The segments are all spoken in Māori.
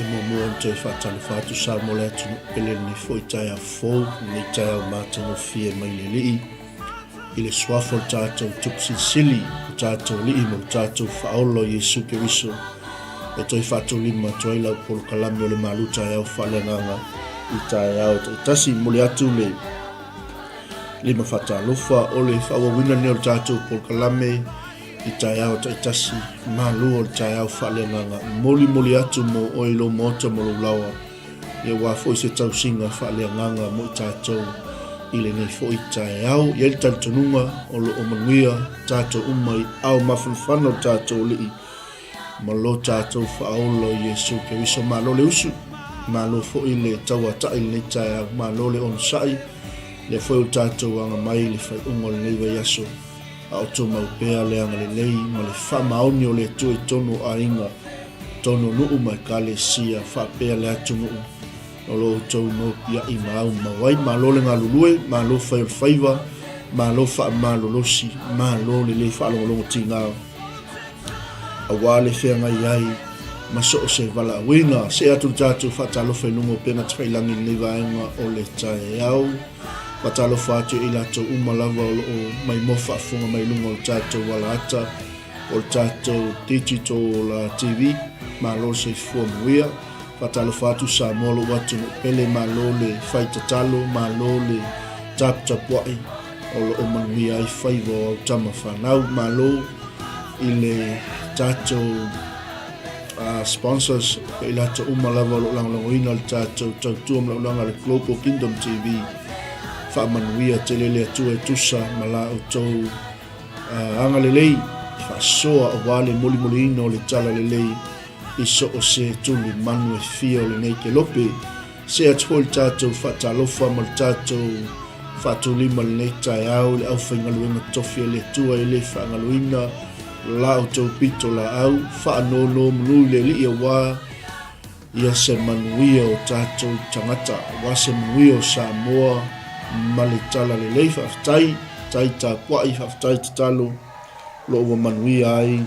mua te whatalo whatu sa mo le atu pele ni foi taeao fou, ni taeao mātango fie mai le lii. I le swafo tātou 𝚟𝚒𝚙𝚢𝚑𝚣, tātou lii mo tātou whaolo Iesu Keriso. E toi whatu lima toi lau polo kalame o le malu taeao faaleagaga I taeao tasi mo le atu le lima whatalofa o le whawawina ni o tātou polo kalame I taeao tasi malu o le taeao faaleagaga moli atu mo o ilo mota mo lo lawa. Ia wafo I se tausinga faaleagaga mo I tātou I le nei fo I taeao ia le talitonunga o lo o manuia tātou umai au mawhanwhano tātou lii ma lo tātou whaolo Iesu Keriso ma lo le usu ma lo fo I le taua tai le nei taeao ma lo le onsai le fo I tātou anga mai le whai unga le nei vai aso a o tō maupea le anga le lei ma le whamaoni o le tue tono a inga tono nuu mai ka le sia whapea le atu nuu o lo tau no pia I mau mawai ma lo le ngalulue ma lo whai whaiva ma lo wha ma lo losi ma lo le whaalongo tingao a wale whea ngai ai ma so o se wala wina se atu tātou whatalo whainungo pena tawhailangi le vaenga o le taeao whatalo whātu I lato umalawa o mai mofa funga mai lunga o tātou wala ata o tātou digital la TV ma lo se fua muia whatalo whātu sa molo watu no pele ma lo le whaitatalo ma lo le taptapuai o lo o manuia I whaiva o tama whanau ma lo I le tātou sponsors I lato umalawa lo langalongoina le tātou tautua mlaulanga le Global Kingdom TV whaamanuia te lele atua e tusa ma la o tau anga lelei whasoa o wale moli ino le tala lelei I so o se tuli manu e fia o le nei ke lope se atua le tātou whatalofa ma le tātou whatulima le nei taeao le au whaingaluenga tofia le atua I le whaangaluina la o tau pito la au whaanono mnui le li wā ia se manuia o tātou tangata wā se manuia o Samoa ma le tala le lei whaftai tai tā puai whaftai te talo lo wa manuia ai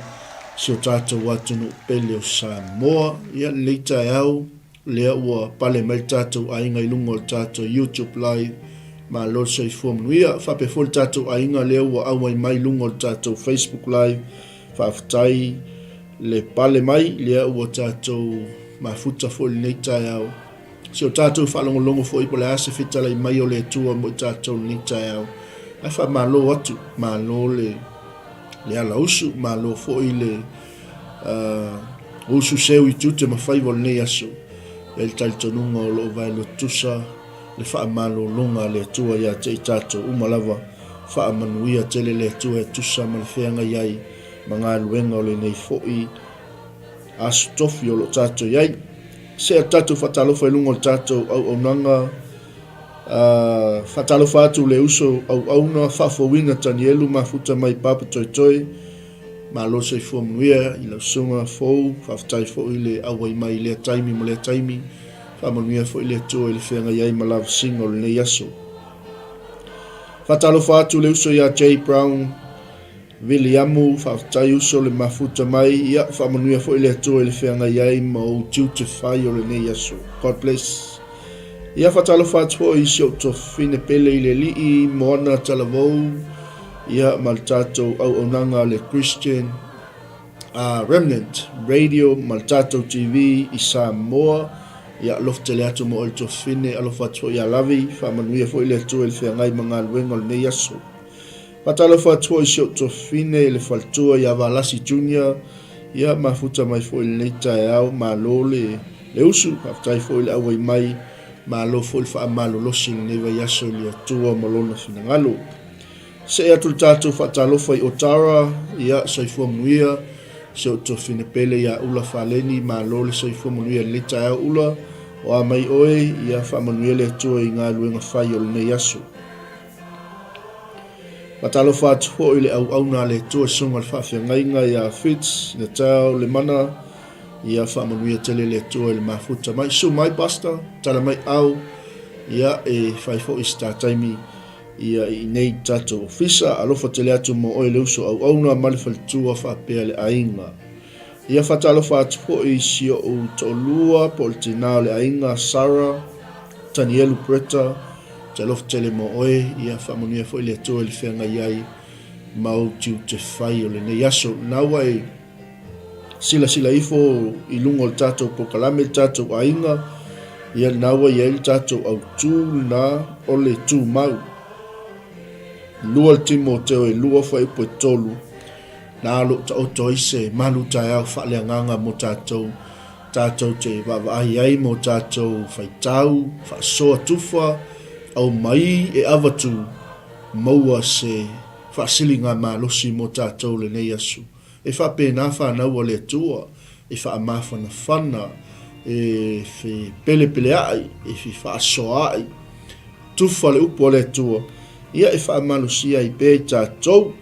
se o tātou watunu pele o Samoa ia le taeao lea ua pale mai tātou ainga I lunga o tātou YouTube live ma lo se fo manuia whape fo tātou ainga lea ua awai mai lunga o tātou Facebook live whaftai le pale mai lea ua tātou mafuta fo le nei taeao se o tātou whalongolongo fo I pole ase fitala I mai o le tua mo tātou nei taeao ai wha malo atu malo le ala usu malo fo I le usu seu I tute ma whaiva le nei aso e le talitonunga o lo vai lo tusa le wha malo longa le tua ia te I tātou umalawa wha manuia tele le tua e tusa ma le whenga iai ma ngā luenga o le nei fo I asu tofi o lo tātou iai se tātou whatalofa I lunga o tātou au nanga whatalofa atu le uso au na whafowina tani elu ma futa mai papa toi ma lo se fua manuia I la sunga fou whaftai fo I le awai mai lea taimi mo lea taimi whamanuia fo I le tua I le whenga iai ma lava singa o le nei aso whatalofa atu le uso ia J. Brown Viliamu whaftai uso le mafuta mai ia whamanuia fo I le tua I le whenga iai ma o 𝚟𝚑𝚑𝚣 o le nei aso God bless ia whatalofa atu I sio to fine pele I le lii moana talavou ia ma le tātou au nanga le Christian Remnant Radio ma le tātou TV I Samoa ia lofte le atu mo o le to fine alofa atu ia lavi whamanuia fo I le tua I le whengai ma ngā luenga o le nei aso Patalofa atua I sio to fine le faltua ia Valasi Junior ia mafuta mai fo I le nei taeao ma lo le usu haftai fo I le awai mai ma lo fo I wha malo losi le nei vai aso le atua ma lona finangalo se atu le tātou whatalofa I Otara ia soifua manuia sio to fine pele ia ula whaleni ma lo le soifua manuia le taeao ula o a mai oe ia wha manuia le atua I ngā luenga whai o le nei aso Matalofa atu ho I le au na le tua sunga le whawhiangainga ia Fitz, le tau, le mana ia whamanuia tele le tua I le mafuta mai su mai pasta, tala mai au ia e whaifo I star taimi ia I nei tato ofisa alofa tele atu mo oe le uso au na mali whalitua whapea le ainga Ia whatalofa atu po I sio o tolua po le tina o le ainga Sara, Tanielu Preta, talofa tele mo oe, ia whamonia fo I le atua I le whenga iai, mau tiu te whai o le nei aso. Nawa e sila ifo I lungo le tatou pokalame le tatou ainga, ia nawa ia le tatou au tū na o le tū mau. Lua le Timoteo e lua fa I po tolu, na alo ta oto ise malu taeao faaleagaga mo tatou te vaavaahi ai mo tatou faitau faasoa tufa au mai e avatu maua se faasiliga malosi mo tatou lenei asu e faapena fanau o le atua e faamafanafana e fe pelepeleai e fe faasoaai tufa le upu o le atua ia e faamalosia I pe tatou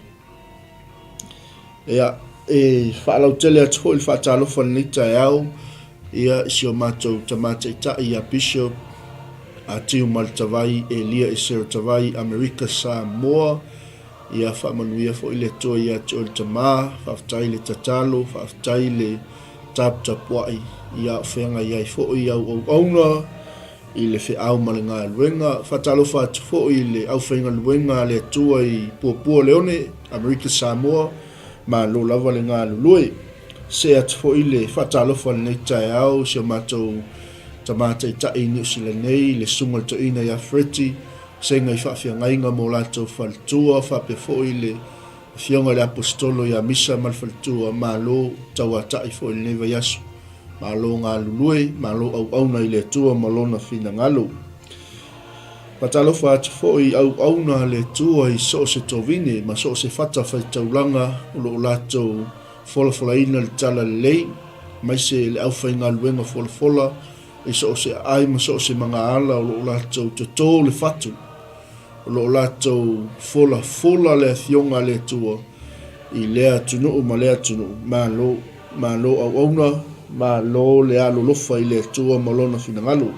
ia e faalautele atu hoi le faatalofa lenei taeao ia sio matou tamaitaʻitaʻi ia Bishop atiu ma le tavai 𝚗𝚑𝚙𝚢𝚛 Amerika Samoa ia faamanuia foʻi le atua ia te o le tamā faafetai le tatalo faafetai le taputapuaʻi ia o feaga iai foʻi auauauna I le feʻau ma le galuega faatalofa atu foʻi I le ʻaufaigaluega le atua I puapua leone Amerika Samoa ma lo lava le galulue se atu foʻi le faatalofa lenei taeao sio matou tamaitaʻitaʻi Niu Silanei le suga le toʻina ia Freti sega I faafeagaiga mo latou faletua faapea foʻi le fioga le apostolo ia misa ma le faletua malo tauataʻi foʻi lenei vaiaso malo galulue malo auauna I le atua ma lona finagalo patalofa atu foʻi auauna le atua I so o se tovine ma so o se fata faitaulaga o loo latou folafolaina le tala lelei mai se le ʻaufaigaluega folafola I so o se aai ma so o se magaala o loo latou totō le fatu o loo latou folafola le afioga le atua I lea tunuu ma lea tunuu malo auauna malo le alolofa I le atua ma lona finagalo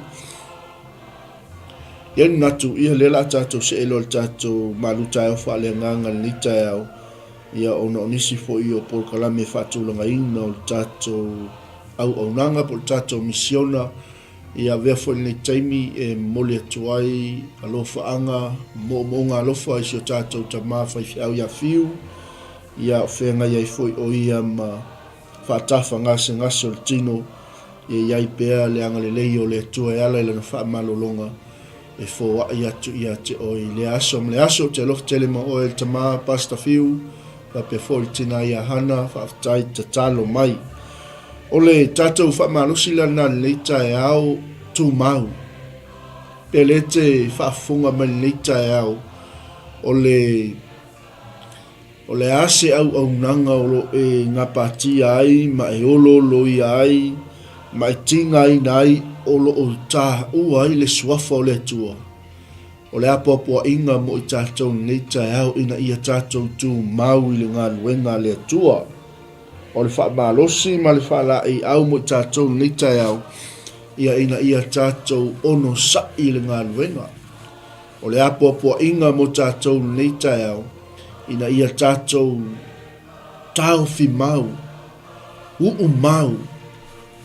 ia ni natu ia le la tatou seʻelo le tatou malu taeao faaleagaga lenei taeao ia ona o nisi foʻi o polokalame faatulagaina o le tatou auaunaga po le tatou misiona ia vea foʻi lenei taimi e moli atu ai alofaaga moʻomooga alofa I sio tatou tamā faifeʻau iafiu ia o feagai ai foʻi o ia ma faatafa gasegase o le tino ia iai pea le agalelei o le atua e ala I lana faamalologa e foaʻi atu ia te o I le aso ma le aso te alofa tele ma oe le tamā pasta fiu faapea foʻi le tina ia hana faafetai tatalo mai o le tatou faamalosi lana lenei taeao tumau pe lē te faafofoga ma lenei taeao o le ase auaunaga o loo e gapatia ai ma e ololoia ai ma e tigaina ai o loo tāua ai le suafa o le atua o le apoapoaʻiga mo I tatou lenei taeao ina ia tatou tumau I le galuega le atua o le faamalosi ma le faalaʻiʻau mo I tatou lenei taeao ia ina ia tatou ono saʻi le galuega o le apoapoaʻiga mo tatou lenei taeao ina ia tatou taofimau uʻumau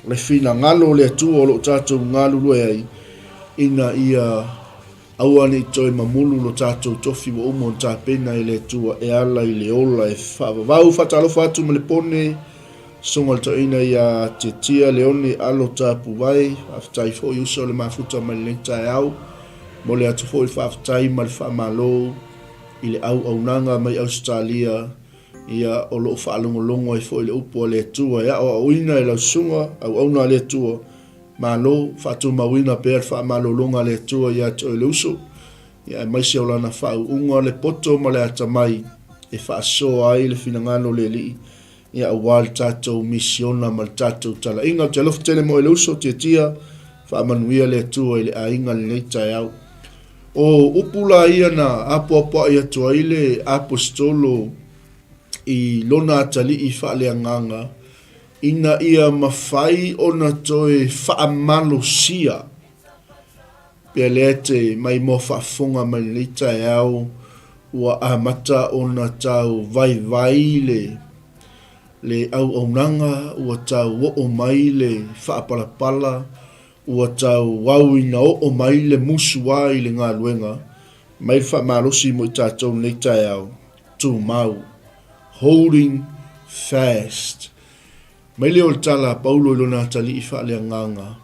le finagalo le atua o loo tatou galulue ai ina ia aua nei toe mamulu lo tatou tofi ua uma ona tapena I le atua e ala I le ola e faavavau faatalofa atu ma le pone soga le toʻina ia tiatia leone alo tapuai faafetai foʻi usa o le mafuta ma lenei taeao mo le atu foʻi le faafetai ma le faamālō I le auaunaga mai Australia ia o loo faalogologo ai foʻi le upu o le atua e aʻoaʻoina e lausuga auauna le atua malo faatumauina pea le faamalologa le atua ia te o le uso ia e maisi o lana faauʻuga le poto ma le atamai e faasoa ai le finagalo le alii ia auā le tatou misiona ma le tatou talaʻiga o te alofa tele mo I le uso tiatia faamanuia le atua I le aiga lenei taeao o upula ia na apoapoaʻi atu ai le apostolo I lona atalii faaleagaga ina ia mafai ona toe faamalosia pea lea te mai mo faafofoga ma lenei taeao ua amata ona tau vaivai le au nanga ua tau o mai le whaapalapala, ua tau wau ina o mai le musua i le ngā luenga, mai whaamarosi mo i tātou nei taeao, tū mau, holding fast. Mai leo tala Paulo ilona tali i faaleagaga.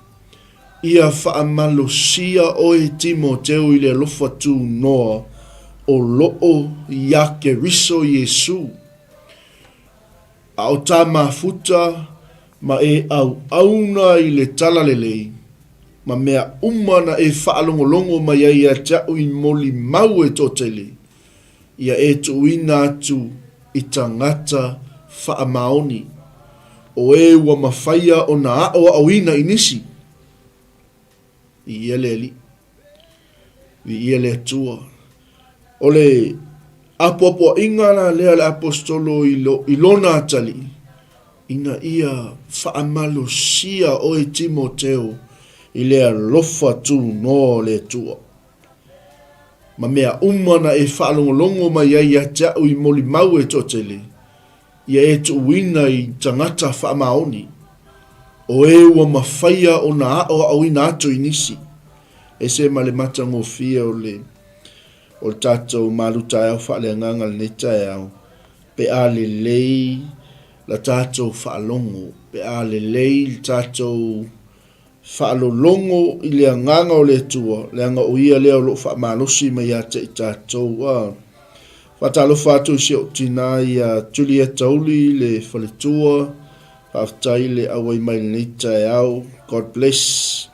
Ia whaamalosia oe Timoteo i le alofa tū noa o loo ia ke riso Yesu. A o tā mafuta ma e au auna i le tala lelei, ma mea umana e whaalongolongo mai ai a tau i moli mau e totele, ia e tuina atu i tangata whaamaoni, o e ua mawhaia o na ao awina inisi. I iele li, i iele atua. O le apoapoa ingana lea le apostolo i lona atali, ina ia whaamalosia o e Timoteo i lea lofa tu no le tua. Ma mea umana e whaalongolongo mai ai a tau i moli mau e totele, ia e tuina i tangata whaamaoni, o e ua mawhaia o na ao au ina atu inisi. E se ma le matango fia o tātou Malu taeao faaleagaga le taeao, pe a le lei la tātou whaalongo, pe a le lei le tātou whaalolongo i le anganga o le tua, le anga o ia leo lo whaamalosi mai a te i tātou. Whatalofa atu si o tina i a 𝚗𝗚𝚎𝚅𝗚𝚑 le whaletua, whaftai le awai mai le taeao, God bless.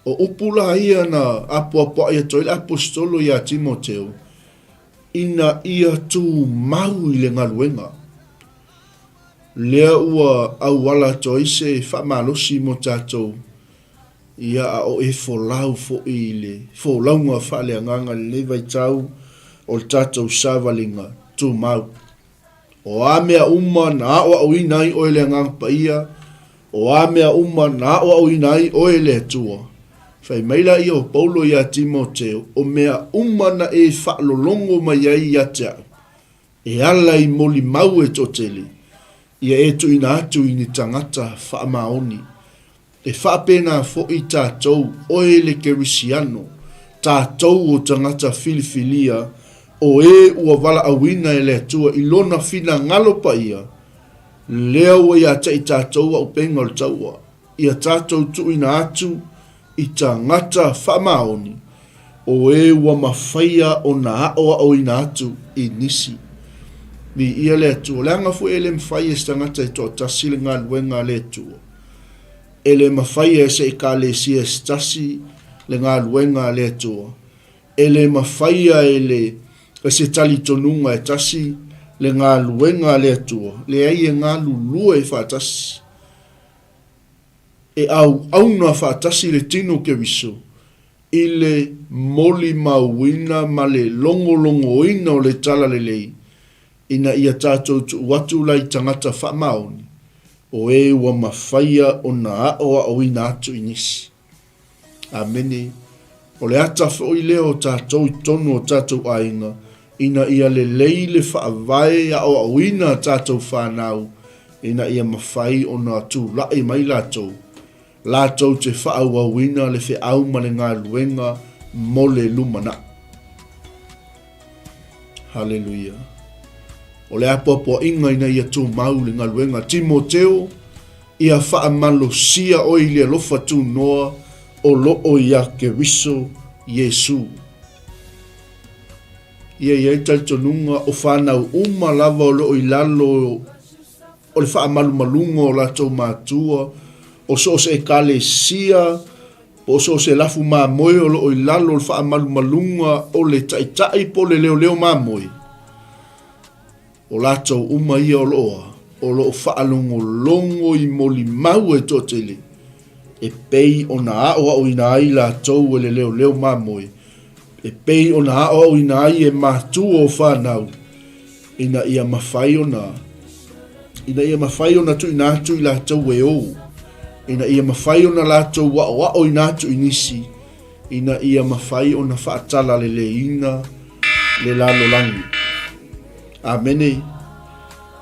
O upula ia na apoapoa ia toi le apostolo ia Timoteo, ina ia tu mau i le ngaluenga. Lea ua awala toi se whaamalosi mo tātou, ia a o e folau fo i le folaunga faaleagaga le vai tau o le tātou savalinga tu mau. O a mea uma na o au inai o le angang pa ia, o a mea uma na o au inai o le atua. Fai maila ia o Paulo ia Timoteo, o mea uma na e whaalolongo mai ai ia tau, e ala i moli mau e totele, ia e tu ina atu i ni tangata whaamaoni, e whaapena fo i tātou o e le kerisiano, tātou o tangata filifilia, o e ua wala awina e le atua i lona fina ngalo pa ia, lea ua ia ta i tātou au penga o taua, ia tātou tu ina atu i tangata whamaoni, o e ua mawhaia o na aoa o ina atu i nisi. Ni ia le atua, le anga fu ele mwhaia e tangata i toa tasi le ngā luenga le atua. Ele mawhaia e se i ka le sia stasi le ngā luenga le atua. Ele mawhaia e se tali tonunga e tasi le ngā luenga le atua. Le ai e ngā lulua e whaatasi. E au auna whaatasi le tino ke wiso. I le moli mauina ma le longo ina o le tala le lei. Ina ia tātou tu watu lai tangata whamaoni. O e ua mawhaia o na aoa o ina atu inisi. Amene. O le ata fo i leo tātou i tonu o tātou ainga. Ina ia le leile whaavae a o awina tātou whanau. Ina ia mawhai o na tū lai mai lātou. Lātou te whaau awina le whi au male ngā luenga mo le lumana. Hallelujah. O le apoapoa inga ina ia tū mau le ngā luenga Timoteo, ia whaamalosia o i le alofa tū noa o loo ia ke riso Yesu. Ia iai taitonunga o whanau uma lava o loo i lalo o le whaamalumalunga o latou mātua, o so se kale sia, o so se lafu māmoe o loo i lalo o le whaamalumalunga o le taitai po le leo māmoe. O latou uma ia o loo whaalongolongo i moli mau e totele, e pei o na aoa o ina ai latou e le leo māmoe, e pei o na aoa o ina ai e mātua o whanau, ina ia mawhai o na tu ina atu i latou e o, ina ia mawhai o na latou wa o ina atu inisi, ina ia mawhai o na whaatala le ina le lalo langi. Amene.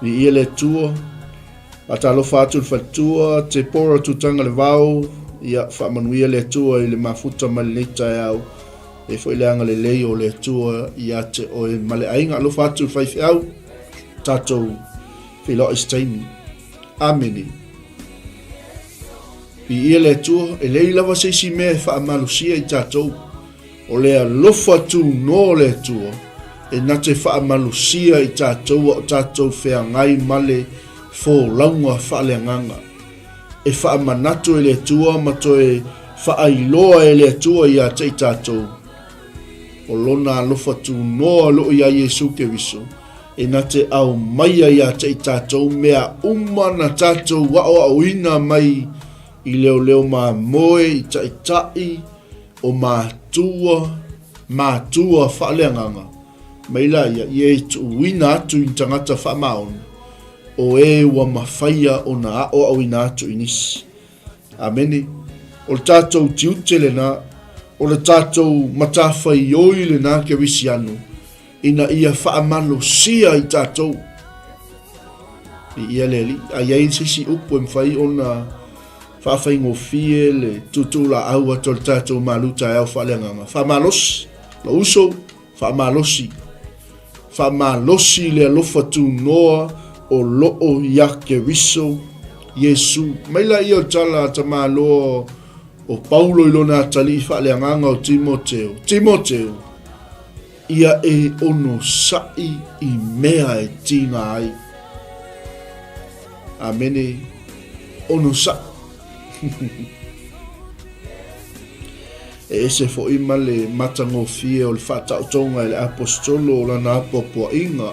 Ni ia le tua, a talo fatu fatua, te pora tutanga le vau, ia whaamanuia le tua i le mafuta mali nei taeao, e fo i le anga le lei o le tua ia te o e male ainga alo fatu faifi au, tatou whilo istaimi. Ameni. I ia le tua, e lei lava seisi mea e whaamalusia i tatou, o lea lofa tu no le tua, e na te whaamalusia i tatou o tatou whea ngai male fo launga faaleagaga. E whaamanatu e le tua ma toe whaailoa e le tua ia te i tatou. O lona alofa tu noa loo ia Yesu Keriso, e na te au maia ia te i tatou mea na tatou wao au ina mai i leo leo ma moe i tai o mātua faaleagaga. Maila ia i tu wina atu i tangata whaamaona, o e wa mawhaia o na ao au ina atu inisi. Ameni. O le tātou tiute le na, o le tātou matawhai oi le na ke wisi anu, ina ia whaamalo sia i tātou. I ia le li, a iei sisi upo e mwhai o na whaafai ngofie le tutula aua to le tātou Malu taeao faaleagaga. Whaamalosi, la uso, whaamalosi. Whaamalosi le alofa tu noa o loo ia Keriso Yesu. Maila ia o tala ta malo o Paulo ilona tali faaleagaga o Timoteo. Timoteo, ia e ono sai i mea e tina ai. Amene, ono sai. E ese fo ima le matangofie o le whaatautonga e le apostolo o lana apopoainga,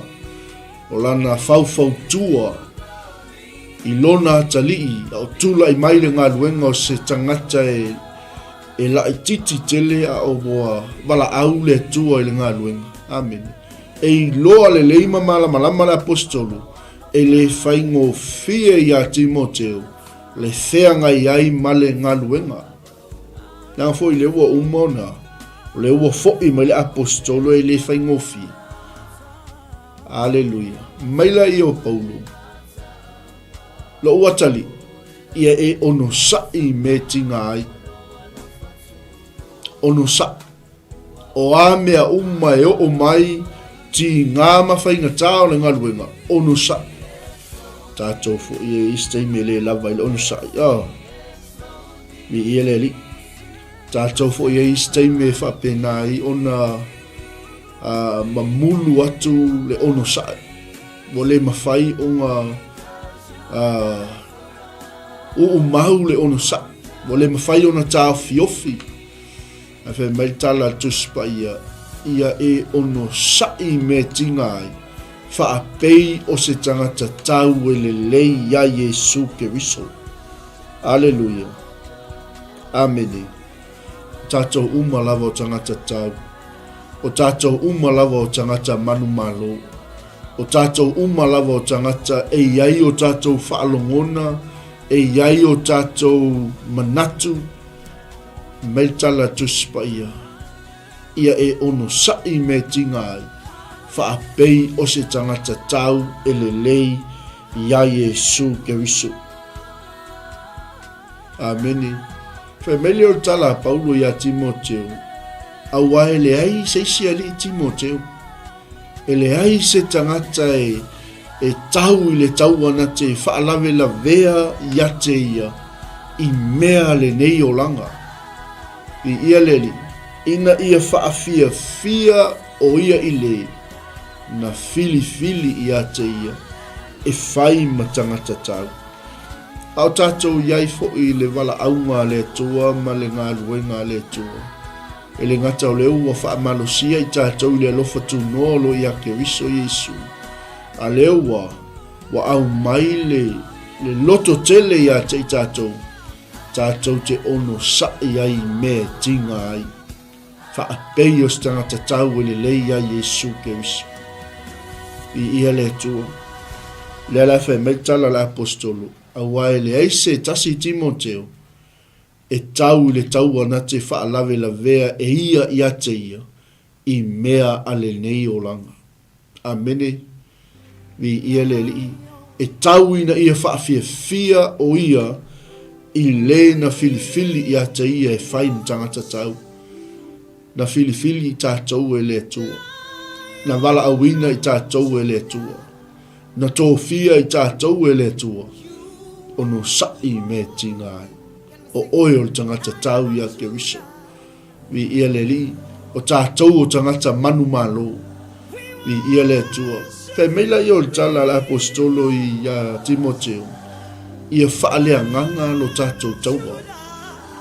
o lana faufautua i lona atalii, o tula i maile ngā luenga o se tangata e la titi tele a o boa wala au le tua i le ngā luenga. Amen. E i loa le leima malama le apostolo, e le whaingofie i a Timoteo, le theanga i ai male ngā luenga. Nā foi le ua umona, le ua foi mai le apostolo e le whaingofi. Aleluia. Maila i o Paulo. Lo ua tali, ia e ono sai me tinga ai. Ono sai. O a mea uma e o mai ti ngā mawhainga tāo le ngā luenga. Ono sai. Tātou fo ia istei me le lava i le ono sai. Mi ia le li. Tātou fo ia istei me whapena i ona mamulu atu le ono sai. Mo le mawhai o ngā o mau le ono sai. Mo le mawhai o na tāo fiofi. A whai mai tala tuspa ia e ono sai me tinga ai. Whaapei o se tangata tau e le lei ia Yesu Keriso. Aleluia. Amene. Tātou uma lava o tangata tau. O tātou uma lava o tangata manu malo. O tātou uma lava o tangata e iai o tātou whaalongona, e iai o tātou manatu. Meitala tuspa ia. Ia e ono sai me tinga ai. Whaapei o se tangata tau e le lei ia Yesu Keriso. Ameni. Whaimele o tala Paulo ia Timoteo. Awa e le ai seisi ali Timoteo. E le ai se tangata e tau i le tau ana te whaalawe la vea ia te ia. I mea le nei o langa. I ia leli. Ina ia whaafia fia o ia i le. Na fili ia te ia. E whai matangata tau. Au tātou iai fo i le wala aunga le tua ma le ngā luenga le tua. E le ngata o le ua whaamalosia i tātou le alofa tu nolo i a Keriso Yesu. A le ua wa au mai le loto tele i a te i tātou. Tātou te ono sai ai me tinga ai. Whaapei o stangata tau e le lei a Yesu Keriso. I ia le tua. Le ala whai meitala le apostolo. Awa e le aise tasi Timoteo. E tau le tau ana te whaalawe la vea e ia i ate ia. I mea ale nei o langa. Amene. vi ia le li e tau ina ia fia o ia i le na filifili ia te ia e whai na tangata tau. Na filifili i tātou e le tua. Na wala awina i tātou e le tua. Na tōwhia i tātou e le tua. O no sai me tinga ai. O oe o tangata tau ia ke riso. Vi ia le li o tātou o tangata manu malo. Vi ia le tua. Fe meila i o tala la apostolo i Timoteo. Ia whaalea nganga lo tātou taua.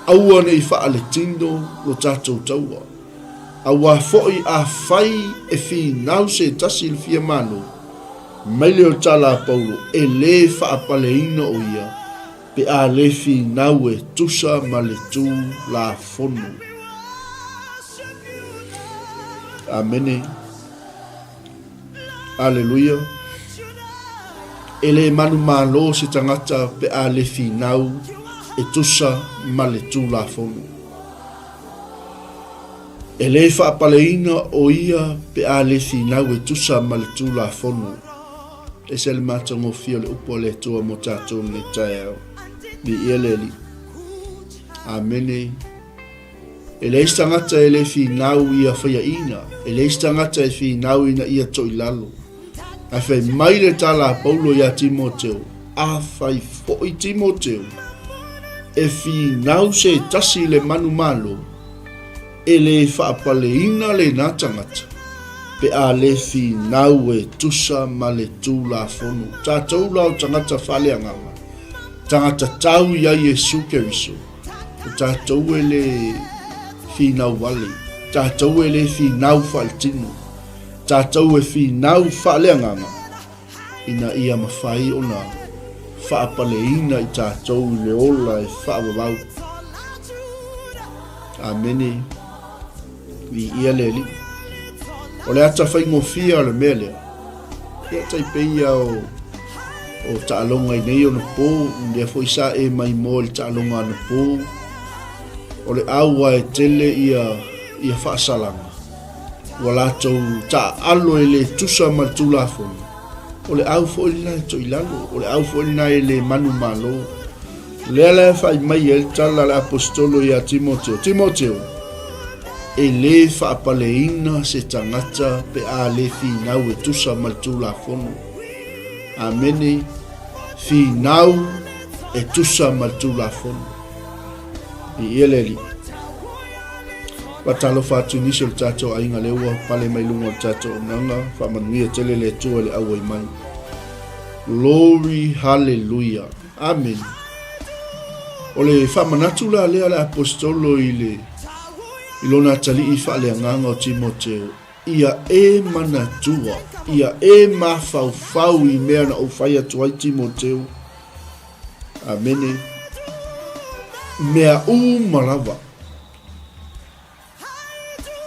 Aua nei whaale tindo lo tātou taua. Aua foi a whai e fi nau se tasi il fia Malu. Meile o tala Paulo e le whaapaleina o ia. Pe a le fi nau e tusa ma le tū la fono. Amene. Aleluia. Ele manu malo se tangata pe a le finau e tusa ma le tū la fono. Ele whaapaleina o ia pe a le finau e tusa ma le tū la fono. E se le matango fio le upo le tua mo tātou le taeao. Ni ia le li. Amene. Ele istangata e le finau ia whaia ina. Ele istangata e finau ina ia toi lalo. A fai mai le tala Paulo ia Timoteo. A fai foi Timoteo. E finau se tasi le manu malo. E le whaapaleina le natangata. Pe a le finau e tusa ma le tū la fono. Tātou lau tangata faaleagaga. Tangata tau ia Yesu Keriso. Tātou e le finau wale. Tātou e le finau whaletino. Tātou e finau faaleagaga. Ina ia mawhai ona whaapaleina i tātou le ola e whaawawau. Amene. Vi ia le li. O le ata whai ngofia o le mea lea. Ia taipeia o taalonga i nei o na pō. Ndea fo isa e mai mo le taalonga na pō. O le aua e tele ia whaasalanga. Ua lātou ta alo e le tusa ma le tūlafoni. O le au fo ilina e toi lalo. O le au fo ilina e le manu malo. Lea le whai mai e tala le apostolo ia Timoteo. Timoteo. E le whaapaleina se tangata pe a le finau e tusa ma le tūlafoni. Amene. Finau e tusa ma le tūlafoni. I ia le li. Watalo fatu nisi o le tātou ainga leua, pale mai lunga o le tātou nanga, whamanuia tele le tua le awai mai. Glory, hallelujah. Amen. O le whamanatu la lea le apostolo i lona tali i faaleagaga o Timoteo. Ia e manatua, ia e mafaufau i mea na o whai atu ai Timoteo. Amene. Mea marawa.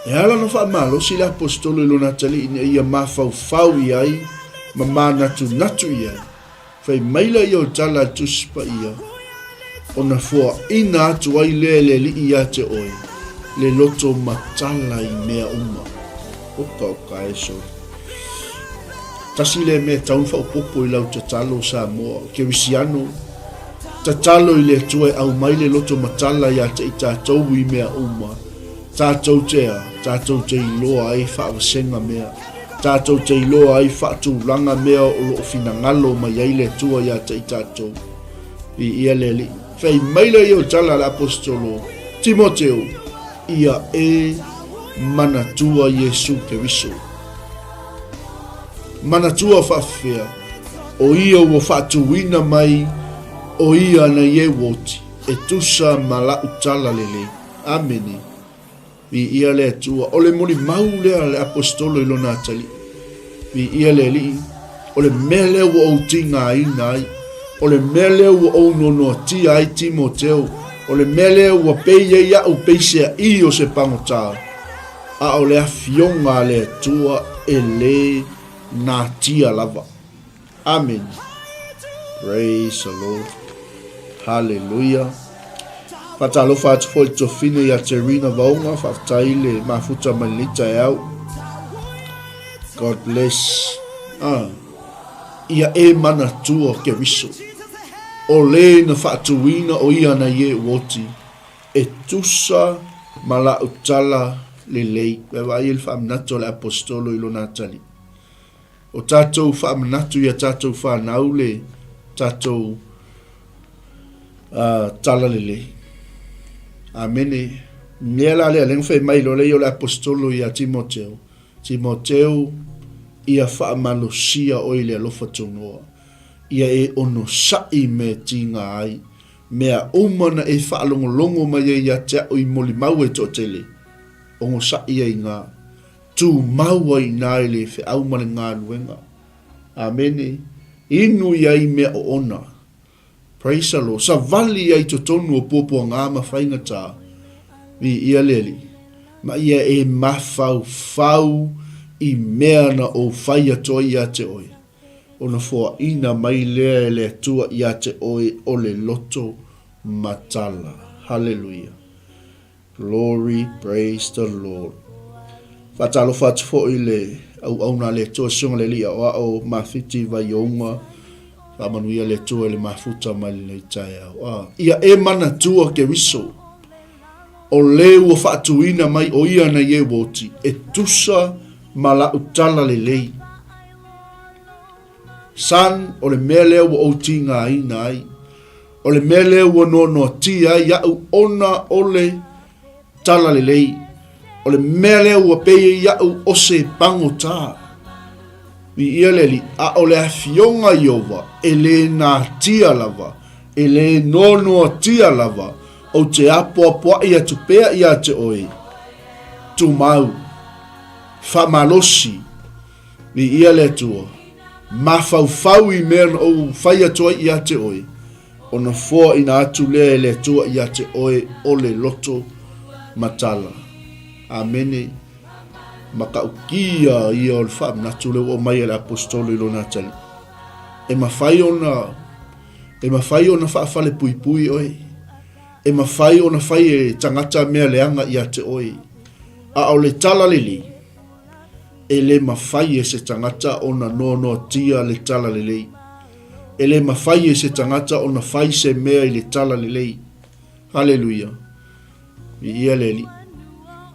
E ala no wha malo si le apostolo i lona tali ina ia mafaufau i ai, ma manatu i ai. Whai maila i o tala tuspa ia. O na fua ina atu ai le li ia te oi. Le loto matala i mea uma. Oka e so. Tasi le mea taunwha o popo i lau te talo sa moa. Kerisiano. Tatalo i le tue au mai le loto matala ia te i tātou i mea uma. Tātou te iloa ai whaawasenga mea. Tātou te iloa ai whaatūranga mea o lo finangalo mai ai le tua ia te i tātou. I ia le li. Whai maila i o tala le apostolo. Timoteo. Ia e manatua Yesu Keriso. Manatua whawhea. O ia ua whaatuina mai. O ia na ye woti. E tusa mala utala lele. Amene. Vi ia le atua. O le mori mau lea le apostolo i lona atali. Vi ia le li. O le mele ua o tinga ina ai. O le mele ua o nono tia ai Timoteo. O le mele ua peia ia o peisea i o se pangota. A o le afionga le atua e le nā tia lava. Amen. Praise the Lord. Hallelujah. Fatalofa atu foi tofine ia terina vaunga whaftai le mafuta malita au. God bless. ia e mana tua ke riso. O le na whaatuina o ia na ye woti, e tusa mala utala le lei. Wewa i le whaamnato le apostolo ilo na tali. O tātou whaamnatu ia tātou whanau le tātou tala le lei. Amene. Niela le aleng whai mai lo le o le apostolo ia Timoteo. Timoteo ia whaamalosia o i le alofa tūnoa. Ia e ono sai me tinga ai. Mea umana e whaalongolongo mai e ia tea o i moli mau e tō tele. Ongo sai e ngā. Tu maua i nai le whi au male ngā luenga. Amene. Inu iai mea o ona. Praise the Lord. Sa vali ai to tonu o popo ngā mawhainga tā. Vi ia leli. Ma ia e mawhau fau i mea na o whaia toi ia te oi. Ona fua ina mai lea e le tua ia te oi o le loto matala. Hallelujah. Glory, praise the Lord. Fatalo fatu fo i le au na le tua sunga le lia o mawhiti vai onga. Whamanuia le tua le mafuta mai le taeao. Ia e mana tua ke riso. O leu o whaatuina mai o ia na ye woti. E tusa mala utala le lei. San o le mea leo o ti ngā ina ai. O le mea leo o no ti ai. Iau ona o le tala le lei. O le mea leo o peye iau o se pango tā. Vi ia leli. A o le afionga iova. E le nā tia lava. E le no tia lava. O te apoa ia tupea ia te oi. Tu mau. Whamalosi. Vi ia le tua. Mawhau i mea o whaia toa ia te oi. O na fua ina atu lea le tua ia te oi o le loto matala. Amene. Makaukia ia o le whaamnatu leo o mai le apostolo ilo na tali. E mawhai ona whaafale pui pui oi. E mawhai ona whai e tangata mea leanga ia te oi. A o le tala lili. E le mawhai e se tangata ona no tia le tala lili. E le mawhai e se tangata ona whai se mea i le tala lili. Hallelujah. I ia leli.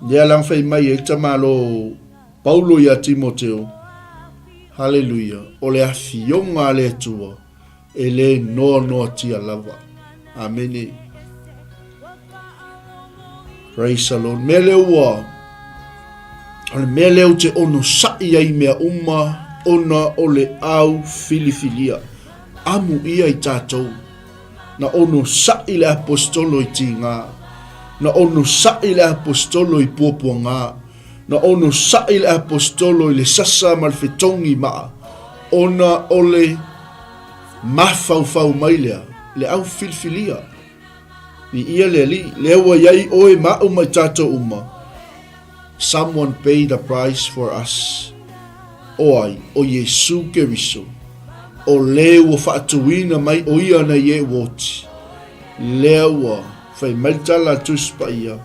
Lea lang whai mai e tamalo Paulo ia Timoteo. Hallelujah. O le afionga le tua. E le no tia lava. Amene. Praise the Lord. Mele ua. Ole mele o te ono sai ai mea ona o le au filifilia. Amu ia i tātou. Na ono sai le apostolo i ti ngā. Na ono sai le apostolo i pōpua ngā. Na ono sai le apostolo i le sasa malfetongi maa. Ona o le mawhau mailea. Le au filifilia. I ia le li, lewa iai oe mau mai tātou uma. Someone paid the price for us. Oai, o Yesu Keriso. O lewa whaatuina mai o ia na ye woti. Lewa, whai maitala tuspa ia.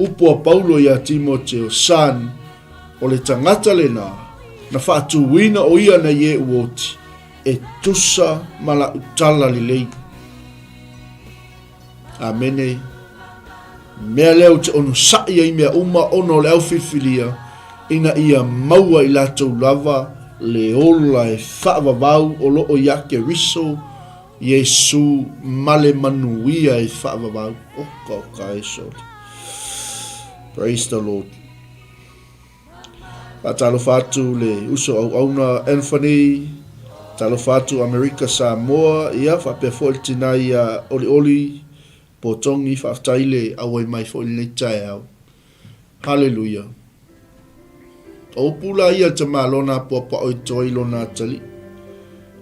Upua Paulo ia Timoteo, san, o le tangata le na whaatuina o ia na ye woti. E tusa mala utala li lei. Amene. Mea leo te ono sai ai mea ono le au whiwhilia. Ina ia maua i latou lava. Le ola e whaavavau o loo iake riso. Yesu male manuia e whaavavau. Oka e so. Praise the Lord. Talo fatu le uso au auna Anthony. Talo fatu Amerika Samoa. Ia whapefo il tina ia oli. Potongi whaftaile awai mai fo le taeao. Hallelujah. O pula ia te malona popa o toi lona tali.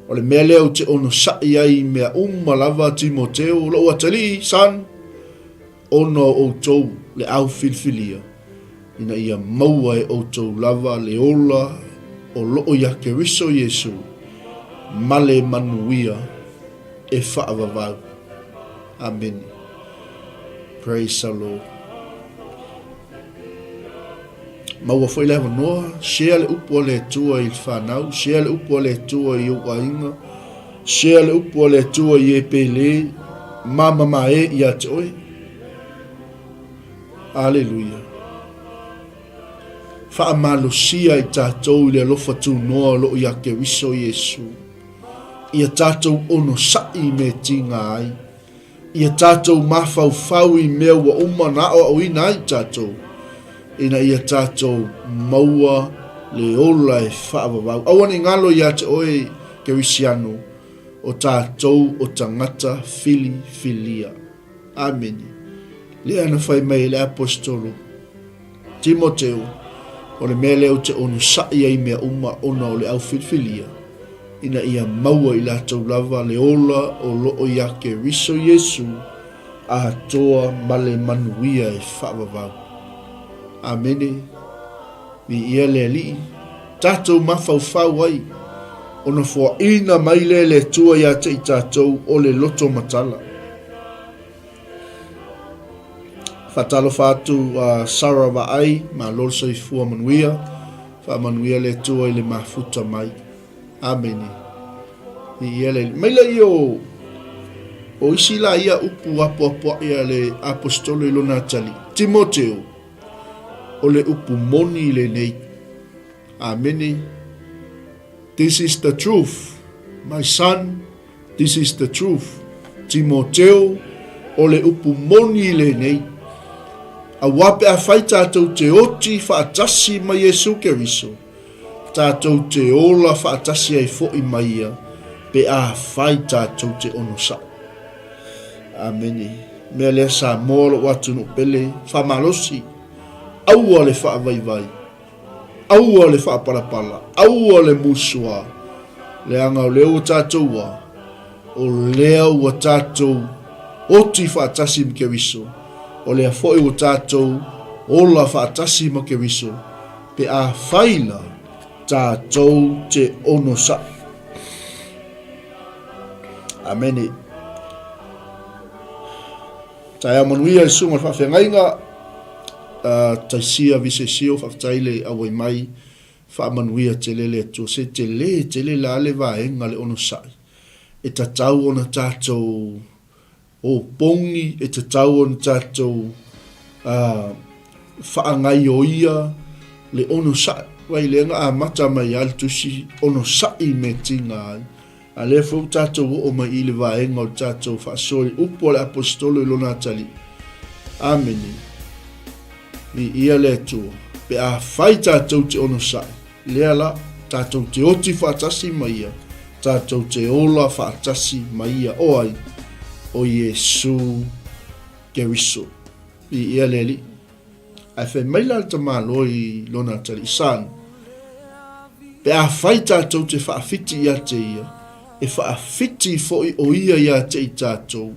O le mea leo te ono sai ai mea lava Timoteo lo atali san. Ono o tou le au filfilia. Ina ia maua e o tou lava le ola o loo iake riso Yesu. Male manuia e whaavavau. Amen. Praise the Lord. maua foi le noa share le upo le tua il fanau share le upo le tua i uainga share le upo le tua i pele mama mae ia toi. Aleluia. Fa malosia i tatou le lofa tu noa lo ia ke wiso Yesu. Ia tatou ono sai me tinga ai. Ia tatou mafau i mea wa umana o ina i tatou. Ina ia tatou maua le ola e whaavavau. Awane ngalo ia te oe ke wisiano o tatou o tangata filia. Amen. Le ana fai mai le apostolo Timoteo o le mele o te onu sai ai mea uma ona o le au filia. Ina ia maua i latou lava le ola o loo ia ke riso Yesu a toa male manuia e whaavavau. Amene. Mi ia le li tatou mafau ai ona fua ina mai le tua ia te i tatou o le loto matala. Fatalo fatu Sara vai ma lor soifua manuia fa manuia le tua i le mafuta mai. Amen. I ele mai la io o isi la ia upu apo ia le apostolo i lona tali Timoteo o le upu moni le nei. Amen. This is the truth, my son. This is the truth. Timoteo o le upu moni le nei. A wape a fai tātou te oti whaatasi mai Yesu Keriso. Tātou te ola whaatasi ai fo'i mai ia. Pe a fai tātou te onosa. Amene. Mea lea sa mōlo watu no pele. Whamalosi. Aua le whaavaivai. Aua le whaaparapala. Aua le musua. Le anga o leo tātou wa. O leo wa tātou oti whaatasi mi Keriso. O lea fo'i o tātou ola whaatasi ma Keriso. Pe a whaila tātou te onosa. Amene. Taeao manuia i sunga whawhengainga. Taisia visesio whawtaile awai mai. Whaamanuia te lele atu. Se te le la le vaenga le onosai. E tatau ona tātou o pongi e te tau on tātou whaangai o ia le ono sai. Wai le nga a mata mai al tusi ono sai me tinga ai. A le fau tātou o mai i le vaenga o tātou whaasoi upo le apostolo i lona tali. Amen. Ni ia le tua. Pe a whai tātou te ono sai. Lea la tātou te oti whaatasi mai ia. Tātou te ola whaatasi mai ia. O ai. O Yesu Keriso. I ia leli. Ai whai maila ta malo i lona tali san. Pe a whai tātou te whaafiti ia te ia. E whaafiti foi o ia ia te i tātou.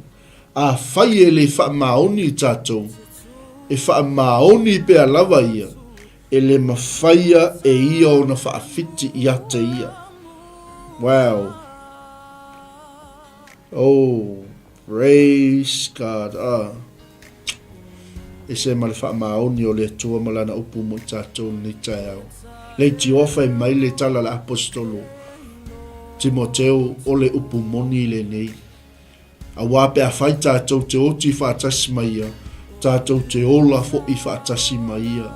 A whai e le whaamaoni i tātou. E whaamaoni pe a lava ia. E le mawhaia e ia o na whaafiti ia te ia. Wow. Oh. Praise God. E se male whaamaoni o le tua malana upu mo tātou ni taeao. Le tiofa e mai le tala la apostolo. Timoteo o le upu moni le nei. A wape a whai tātou te oti whaatasi mai ia. Tātou te ola fo i whaatasi mai ia.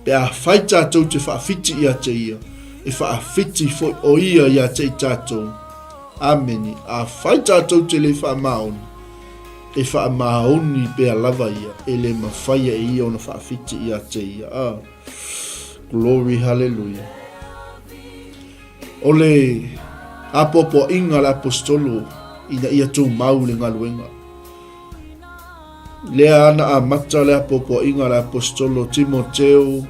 Pe a whai tātou te whaafiti ia te ia. E whaafiti fo o ia te i tātou. Ameni. A whai tātou te le whaamaoni. E whaamaoni pe a lava ia. E le mawhaia e ia o na whaafiti ia te ia. Glory, hallelujah. O le apopo inga la apostolo. Ina ia tō mau le ngaluenga. Lea ana a mata le apopo inga la apostolo Timoteo.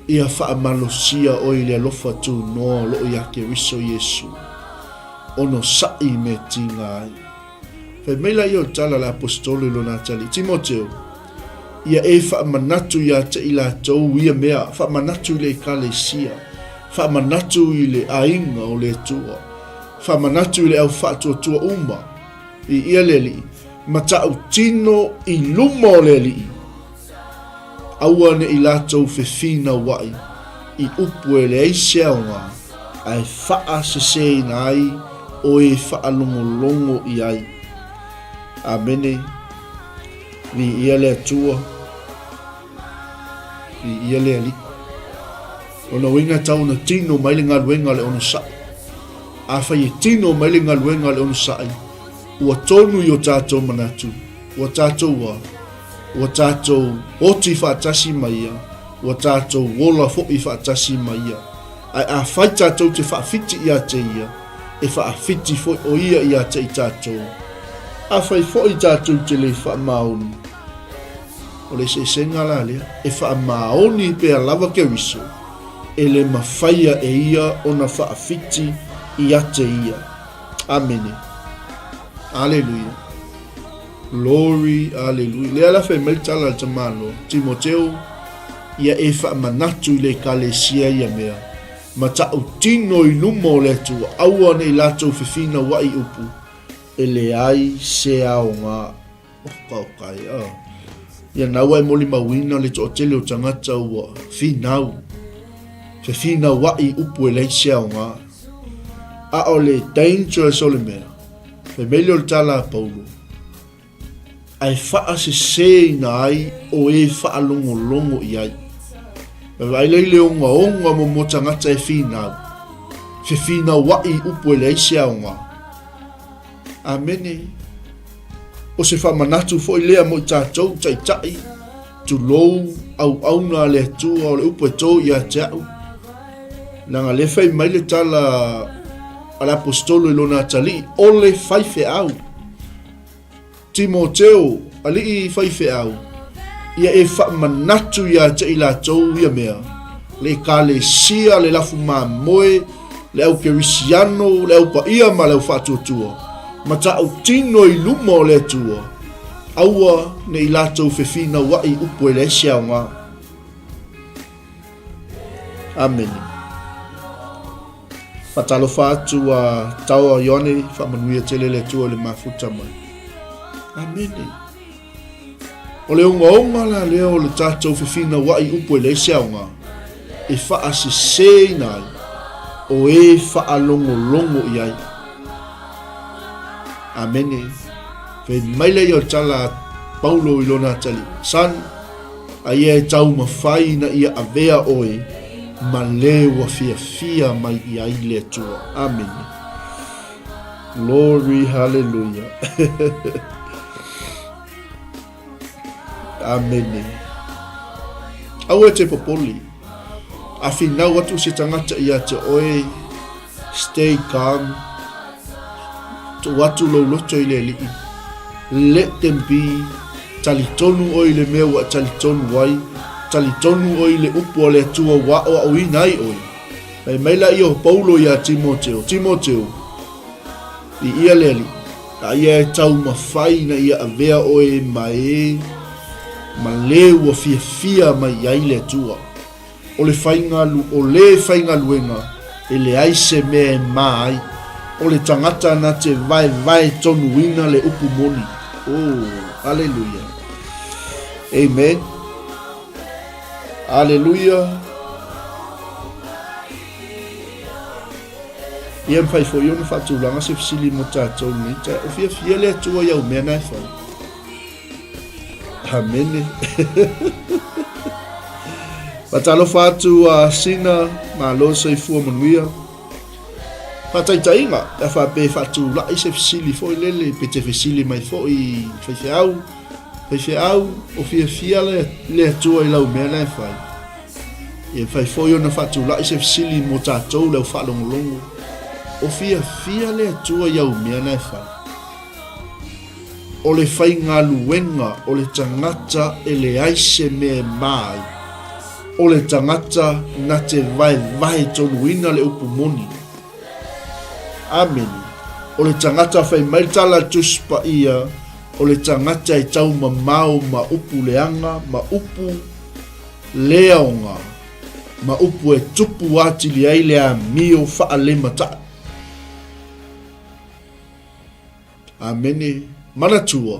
Ia whaamalosia o i le alofa tū noa lo i ake riso Yesu. Ono sai me tinga ai. Fai meila i o tala la apostolo lo na tali. Timoteo. Ia e whaamanatu ia te i la tau ia mea. Whaamanatu i le kalesia. Whaamanatu i le ainga o le tua. Whaamanatu i le au whaatua tua uma. I ia le li. Matau tino i luma o le li. aua ne i lātou whewhina wai i upu e le eise aonga ai wha se seina ai o e wha longo i ai. Amene, ni ia le atua, ni ia le ali. Ona winga tau na tino mai le ngaluenga le ono sai. A whai e tino mai le ngaluenga le ono sai. Ua tonu i o tātou manatu. Ua tātou wa. Ua tātou oti whaatasi mai ia. Ua tātou wola fo'i whaatasi mai ia. Ai a whai tātou te whaafiti ia te ia. E whaafiti fo'i o ia te i tātou. A whai fo'i tātou te le whaamaoni. O le se senga la lea. E whaamaoni pe a lava ke wiso. E le mawhaia e ia o na whaafiti ia te ia. Amene. Alleluia. Glory, alleluia. Le ala whai meitala te malo. Timoteo, ia e whaamanatu le kalesia ia mea. Ma tau tino i lumo le tua. Aua nei lato whiwhina wai upu. E le ai se ao ngā. Kai. Ia naua e moli mawina le to tele o tangata ua. Whinau. Whiwhina wai upu e le se ao ngā. A o le dangerous o le mea. Fe mele o le tala a Paulo. Ai wha se na ai o e wha longo i ai. Ai leile onga mo tangata e whinau. Fe whina wai upu e le se ao ngā. Amene. O se wha manatu fo i lea mo i tātou tai. Tu lou au na le atua o le upu e tō i a te au. Nanga le whai mai le tala alapostolo i lona tali. O le whaife au. Timoteo, ali i whaife au. Ia e wha manatu i a te i la tau ia mea. Le ka le sia, le lafu maa moe, le au kerisiano, le au pa ia ma le au whatuatua. Ma ta au tino i luma o le atua. Aua ne i la tau whewhina wai upo e le sia o ngā. Amen. Patalo fatu a taua Ione, whamanuia tele le tua le mafuta mai. Amene. O le onga la leo le tātou whiwhina wai upo e le seaunga. E wha se nai. O e wha longo i ai. Amene. Fe maile i o tala Paulo i lona tali. San, a ia e tau mawhai na ia avea oe. Ma lewa fia mai i ai le tua. Amen. Glory, hallelujah. Amen. Au e te popoli. A finau atu se tangata i a te oe. Stay calm. Tu watu lau loto i le li. Let them be. Talitonu oi le mea wa talitonu wai. Talitonu oi le upu o le atua wa o au inai oi. Mai maila i o Paulo i a Timoteo. I ia leli. A ia e tau mawhai na ia avea oe mai ma lewa fia mai ai le atua. O le whainga luenga e le aise mea e mai. O le tangata na te vai tonu ina le upu moni. Oh, hallelujah. Amen. Hallelujah. Ia mfai fo iona whaatulanga se fisili mo tātou ni. O fia le atua iau mea nai whai. Amene. Patalo whaatu a sina malo sei fua manuia. Pataitainga. E whape whaatulai se fisili fo i lele. Pe te fisili mai fo i whaiwheau. O fia le atua i lau mea nai whai. E whai fo iona whaatulai se fisili mo tātou leu whaalongolongo. O fia le atua iau mea nai whai. O le whainga luenga, o le tangata e le aise me mai. O le tangata na te vai tonuina le upu moni. Amen. O le tangata whai maitala tuspa ia. O le tangata e tau mamau ma upu leanga, ma upu leaonga. Ma upu e tupu ati li ai lea mio wha le mata. Amene. Manatua,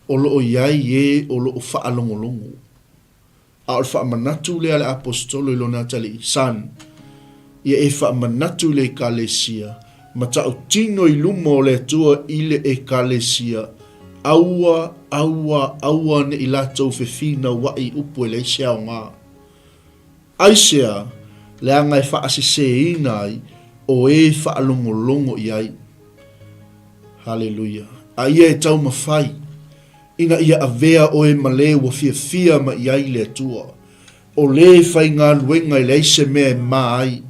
o loo iai e o loo whaalongolongo. a o le whaamanatu lea le apostolo I lona tali san. Ia e whaamanatu le ekalesia. Ma tau tino I luma o le tua I le ekalesia. Aua ne I latou fefina wai upu e le isia o ngā. Aisea, le anga e whaasiseina ai, o e whaalongolongo I ai. Hallelujah. A ia e tau mawhai. Ina ia avea o e male wa fia ma I ai le tua. O le whai ngā luenga I le ise mea e mai.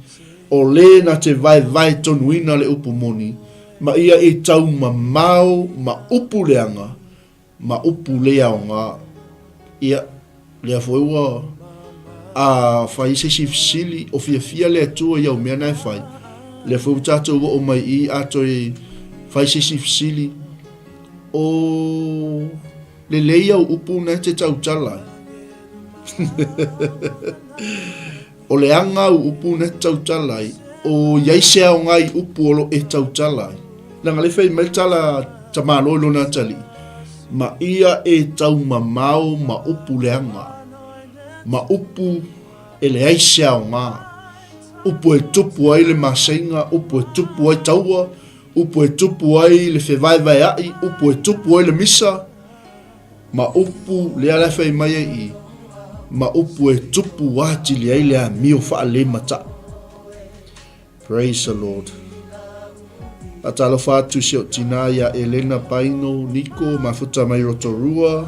O le na te vai tonuina le upu moni. Ma ia e tau mau ma upu leanga. Ma upu lea o ngā. Ia, lea fweua. A whai se sifsili o fia le tua iau mea nai whai. Le fweu tātou o mai I ato e whai se sifsili. O le leia o upu na te tau talai. O le anga o upu na te tau talai. O iaisea o ngai upu olo e tau talai. Nanga le whai mai tala tamalo ilo na tali. Ma ia e tau mamau ma upu le anga. Ma upu e le aisea o ngā. Upu e tupu ai le masenga, upu e tupu ai taua, upu e tupu ai le whewai ai, upu e tupu ai le misa. Ma upu le alawhai mai ai. Ma upu e tupu wati le ai le a mio wha le mata. Praise the Lord. Atalo whātu si o tina ia Elena Paino, Nico, mafuta mai rotorua.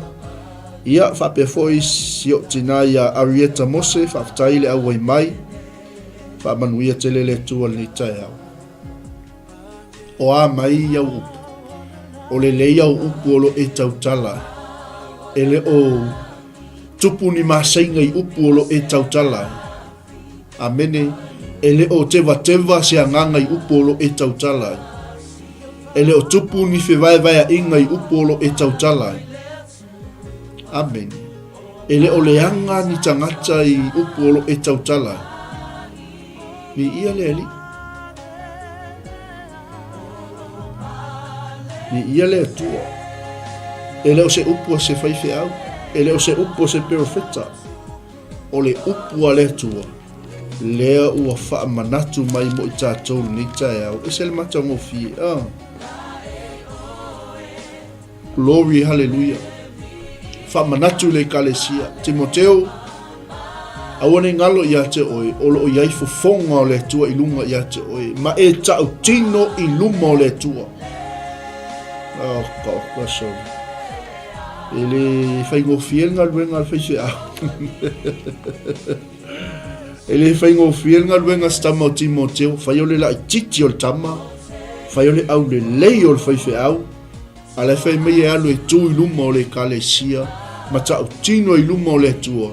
Ia whape foi si o tina ia Arieta Mose, whaftai le awai mai. Whamanuia tele le tua ni taeao. O a mai iau upu. O le leia o upu olo e tautala. Ele o tupu ni masainga I upu olo e tautala. Amene. Ele o teva se anganga I upu olo e tautala. Ele o tupu ni whewai inga I upu olo e tautala. Amen. Ele o leanga ni tangata I upu olo e tautala. Mi ia le ali. Mi ia le atua. Ele o se upu a se whaife au. Ele o se upu a se perfecta. O le upu a le atua. Lea ua wha manatu mai mo I tātou ni taeao. E se le mata ngofi. Glory, hallelujah. Wha manatu le kalesia. Timoteo. Awane ngalo ia te oe, olo o iai fofonga o le tua I lunga ia te oe, ma e tau tino I luma o le tua. Oh, kaso. Ele whaingo fienga luenga whaise au. Ele whaingo fienga luenga stama o Timoteo, whai ole la I titi o le tama, whai ole au le lei o le whaise au, a le whai mei e alu e tu I luma o le kalesia, ma tau tino I luma o le tua.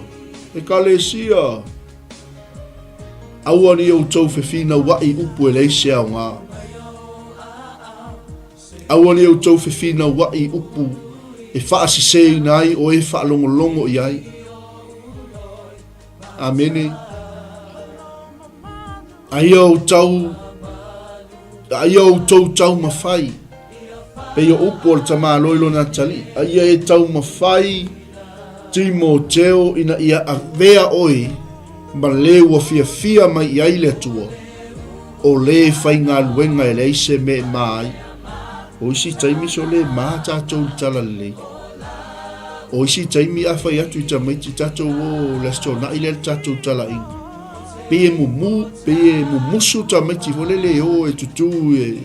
Ekalesia. Aua ni o tau fefina wai upu e leisea o ngā. Aua ni o tau fefina wai upu e whaasisei nai o e whaalongolongo I ai. Amene. Aia o tau tau mawhai. Pe o upu o le tamā loilo na tali. Aia e tau mawhai. Timoteo ina ia avea oi ma le ua fia mai I ai le tua o le whai ngā luenga e le ise me mai o isi taimi so le maa tātou tala le o isi taimi a whai atu I tamaiti tātou o le sto na I le tātou tala inga pe e mumusu tamaiti vole le o e tutu e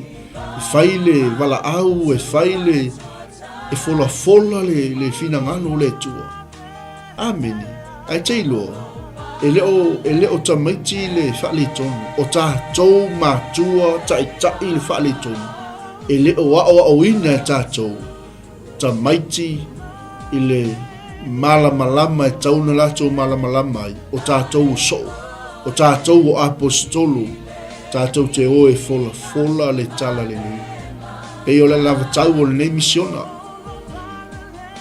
whai le wala au e whai le e fola le fina ngano le tua. Amen. Ai teilo. Ele o tamaiti le whale tonu. O tātou mātua tai I le whale tonu. Ele o ao ina tātou. Tamaiti I le malamalama e tauna latou malamalama ai. O tātou so. O tātou o apostolo. Tātou te o e fola le tala le nui. Pei o le lava tau o le nei misiona.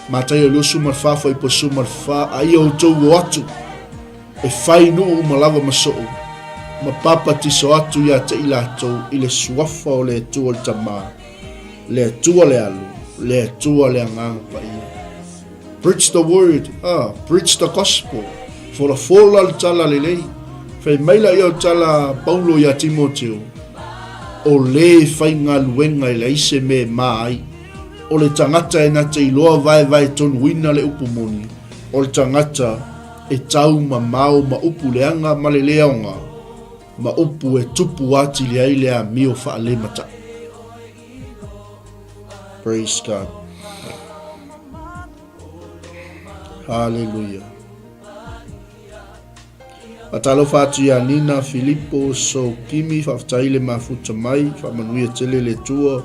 Matai o lusu marfafa I posu marfa ai o tau o atu e whai nuu malawa masou ma papa tiso atu ia te ilatou I le suafa o le tua le tamā le tua le alu le tua le anganga pa ia. Preach the word, preach the gospel fola le tala lelei. Fai maila ia o tala Paulo ia Timoteo. O le fai ngā luenga i le ise me mai. O le tangata e na te iloa vai tonu wina le upu moni. O le tangata e tau ma mau ma upu leanga ma le leaonga. Ma upu e tupu ati le ai lea mio faa le mata. Praise God. Hallelujah. Atalo fatu ya Nina Filippo so kimi faftaile mafuta mai famanuia tele le tua.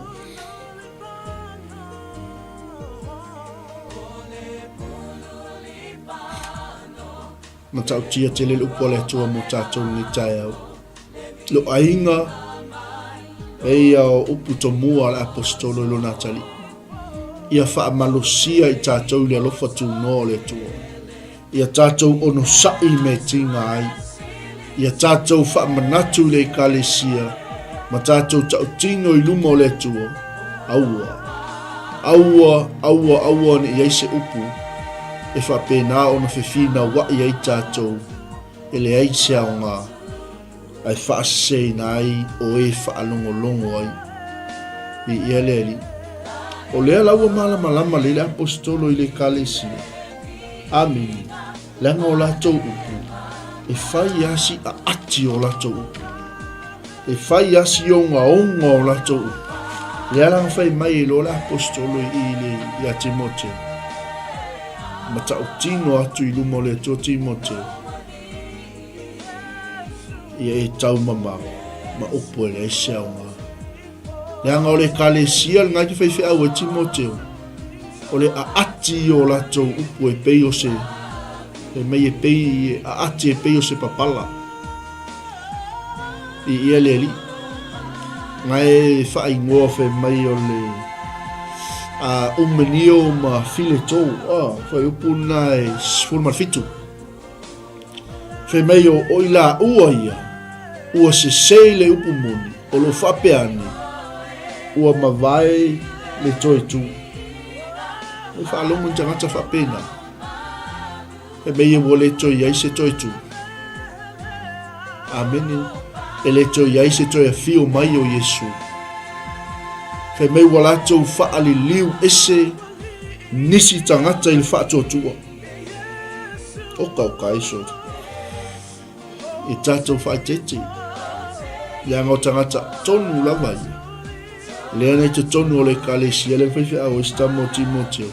Matautia tele le upo le tua mo tatou ni taeao. Lo ainga eia o upu tomua le apostolo lo natali. Ia faa malosia i tatou le alofa tu no le tua. Ia tatou ono sai me tinga ai. Ia tatou wha manatu le kalesia. Ma tatou tau tingo i lumo le tua. Aua ni iaise upu. E wha pēnā ona whiwhina wa i ai tatou. E le aise au ngā. Ai wha asei nai o e wha alongo ai. I ia leali. O lea laua malama le apostolo i le kalesia. Amen. Langa o latou upu. E whai asi a ati o latou upu. E whai asi o onga o latou upu. Lea langa whai mai e lo la apostolo i le ia Timoteo. Ma tau tino atu i lumo le to Timoteo. Ia e tau mamau. Ma upu e le ese au ngā. Leanga o le kalesia ngā ki whai au e Timoteo. O le a ati o latou upu e pei o se. E mei e pei a ati e pei o se papala. I ia le li. Ngai whai ngoa whai mai o le umenio ma file tau. Whai upu nai sfur marfitu. Whai mai o oila ua ia. Ua se sei le upu moni. O lo whapeani. Ua mawai le toi tu. E whaalongo ni tangata whapena. E mei e wole toi ai se toi tu. Amen. E le toi ai se toi a fio mai o Yesu. Fe mei wala tau whaali liu ese nisi tangata ili whaatua tua. Oka iso. E tātou whaitete. Ia ngau tangata tonu lawai. Lea nei te tonu o le kalesia le whaiwhi au estamo Timoteo.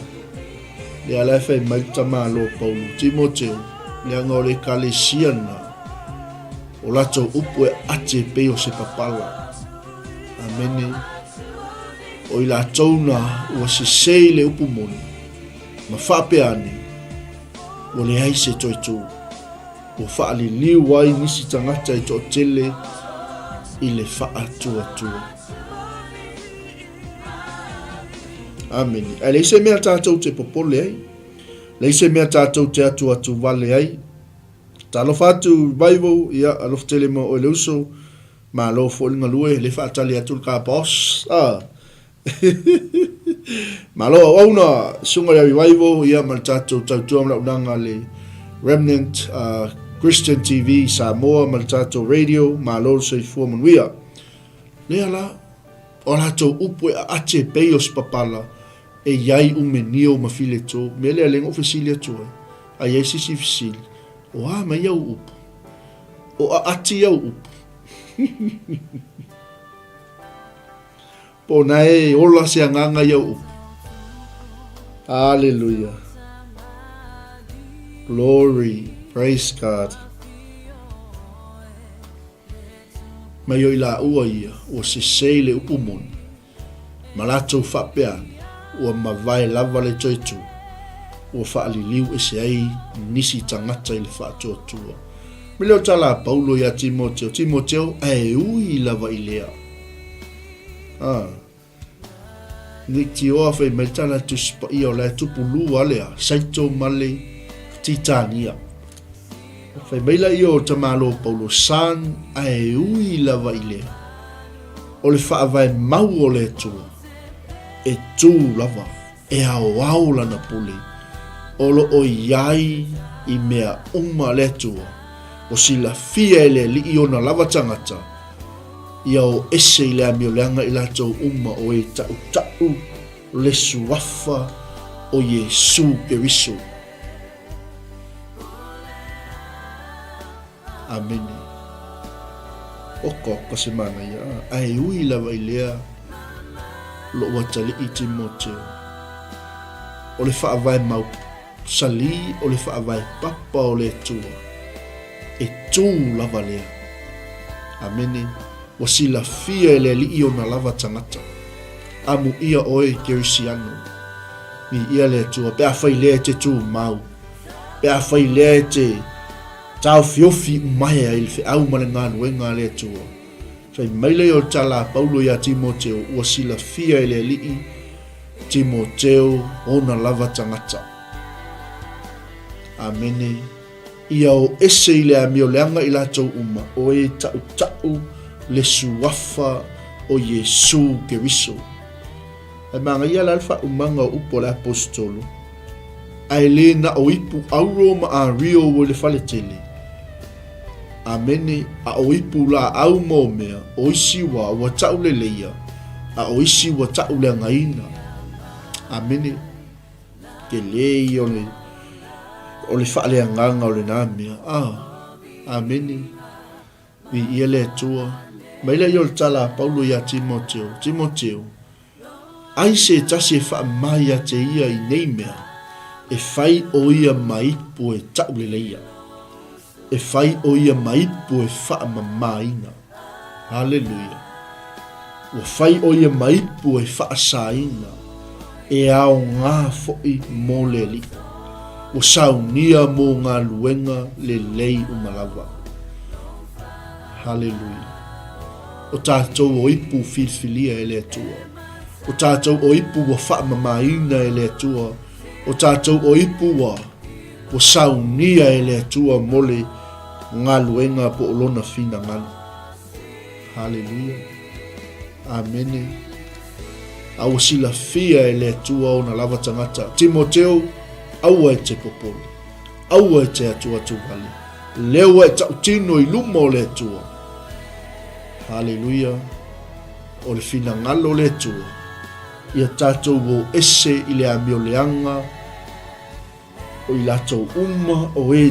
Lea lai whai maita malo Paulo Timoteo. Lea ngau le kalesia na. O lato upu e ate pe o se papala. Amene. O i la tauna ua se sei le upu moni. Ma whape ane. O le haise toi tu. O whaali liu wai nisi tangata i to tele. I le wha tua. Amen. Ai leise mea tātou te popole ai. Leise mea tātou te atu vale ai. Talo fatu Bible ia alof tele mo o leuso. Ma lo fo inga lue le fatali atu ka boss. Ma lo ona sunga ya Bible ia ma tātou tautua mla unanga le Remnant Christian TV Samoa ma tātou radio ma lo se fu manuia. Le ala o latou upu e ate pei o spapala. E iai umenio ma file to mele aleng ofisilia to a iai sisi fisili o ma iau upu o ati iau upu po nae ola se anganga iau upu. Hallelujah, glory, praise God. Mai o ila ua ia o se seile upu mon malatou whapea ua mawai lava le toitu. Ua whaali liu e se ai nisi tangata i le whaatua tua. Me leo tala Paulo ia Timoteo. Timoteo e ui lava i lea. Nikti oa whai mai tala tu spa ia o le tupu lua lea. Saito male titania. Whai mai la ia o tamalo Paulo san e ui lava i lea. O le whaavai mau o le tua. E tū lava, e au lana pule, olo o iai I mea uma le tua. O sila fia le li I ona lava tangata. Ia o ese I le amioleanga I la tau uma o e tau tau le suafa o Yesu Keriso. Amen. Oko ka semana ia. Ai ui lava I lea lo watali I Timoteo. O le whaavai mau sali o le whaavai papa o le tua. E tū lava lea. Amene. Wasila fia le li I ona lava tangata. Amu ia oe kerisiano. Ni ia le tua. Pea whai lea te tū mau. Pea whai lea te tau fiofi mai ai le au male ngānu e ngā le tua. Fai maile o tala Paulo ia Timoteo. Wasila fia le li I Timoteo ona lava tangata. Amene. Ia o ese I le amioleanga I la tau uma o e tau tau le suafa o Yesu Keriso. E manga ia la alfa umanga upo le apostolo. Ai le na o ipu auro ma a rio o le fale tele. Amene a o ipu la au mo mea o isi wa tau le leia. A o isi wa tau le ngaina. Amene. Ke lei o le fale nganga o le namea. Amene. Vi ia le tua. Maila i o tala Paulo ia Timoteo. Ai se tasi e wha mai a te ia I nei mea. E whai o ia maipu e tau le leia. E whai o ia maipu e wha mamaina. Hallelujah. Wa whai o ia maipu e wha saina. E ao ngā foi mo le li. Wa saunia mo ngā luenga le lei umalawa. Hallelujah. O tātou o ipu filfilia e le tua. O tātou o ipu wa wha mamaina e le tua. O tātou o ipu wa saunia e le tua mole ngā luenga po olona fina ngana. Hallelujah. Amene. Au sila fia e le tua o na lava tangata. Timoteo, aua e te popoli. Aua e te atua tuvali. Lewa e tautino I luma o le tua. Hallelujah. O le fina ngalo le tua. Ia tātou o ese I le amioleanga. O I latou uma o e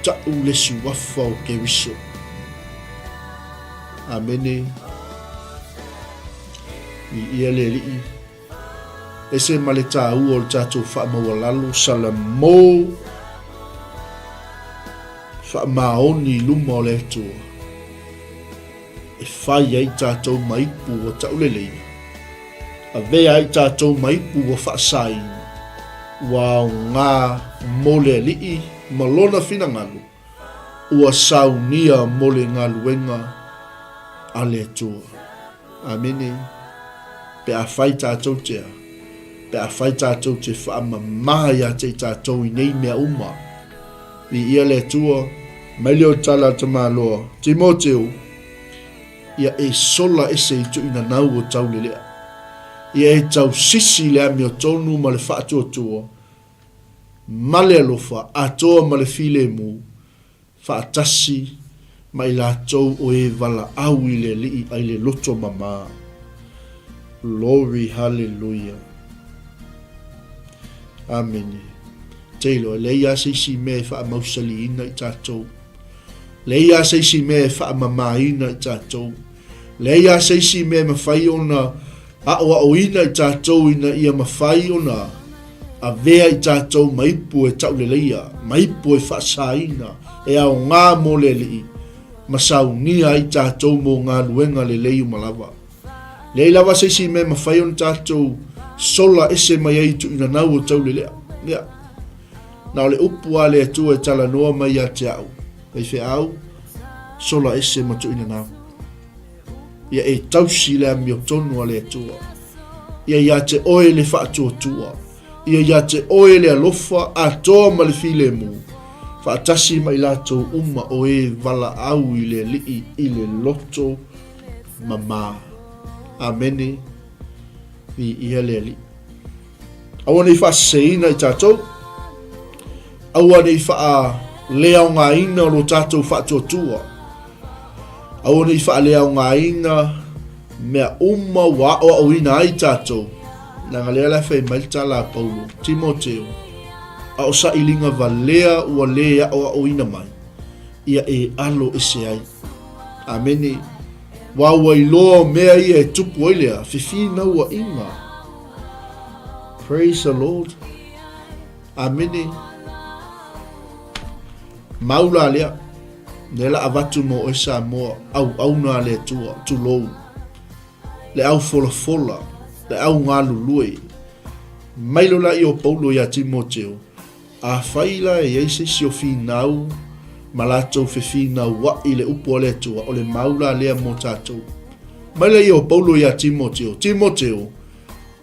tau le suafa o Keriso. Amene. I ia le lii. Ese male tāu o le tātou wha mawalalu salamo. Wha maoni luma o le tua. E whai ai tātou maipu o tau le leina. A vea ai tātou maipu o wha saina. Wa ngā mole lii malona fina ngalo. Ua saunia mole ngā luenga a le tua. Amene. Pe a whai tātou tea. Pe a whai tātou te wha mamai a te tātou I nei mea uma. I ia le tua. Mailio tala te māloa. Timoteo. Ia e sola ese I tuina nau o tau le lea. Ia e tau sisi lea mi o tonu ma le whaatua tua. Male alofa atoa ma le file mu. Whaatasi ma I la tau o e wala au I le lii ai le loto mama. Glory, hallelujah. Amen. Teilo, leia seisi me wha mausali ina I tātou. Leia seisi me wha mamaina I tātou. Leia seisi me mawhai ona aoa o ina I tātou ina ia mawhai ona a vea I tātou maipu e tau le leia. Maipu e wha saina e ao ngā mo le lii. Masau nia I tātou mo ngā luenga le leiu malawa. Leila wa seisi me mawhai ona tātou sola ese mai ai tu ina nau o tau le lea. Lea. Nau le upu a le atua e tala noa mai a te au. Ei whi au, sola ese ma tu ina nau. Ia e tausi le ami o tonu a le atua. Ia te oe le wha atua tua. Ia te oe le alofa a toa ma le file mu. Wha atasi mai lato uma o e vala au I le lii I le loto mama. Amene. I ia le li. Awana I wha seina I tātou. Aua nei wha leo ngā ina o lo tātou whatuatua. Aua nei wha leo ngā ina mea wa o ina ai tātou. Nā ngā lea lewhai maitala Paulo, Timoteo. A o sa ilinga va lea ua lea o ina mai. Ia e alo ese ai. Amene. Wawa iloa mea ia e tupu oilea. Whiwhina ua inga. Praise the Lord. Amene. Maula lea. Nela avatu mo esa moa. Au na lea tua. Tulou. Le au fola. Le au ngā lulue. Mailo la i o Paulo ia Timoteo. A whaila e eise si o whinau. Malatou whiwhinau wa i le upo le tua. O le maula lea mo tātou. Maila i o Paulo ia Timoteo. Timoteo.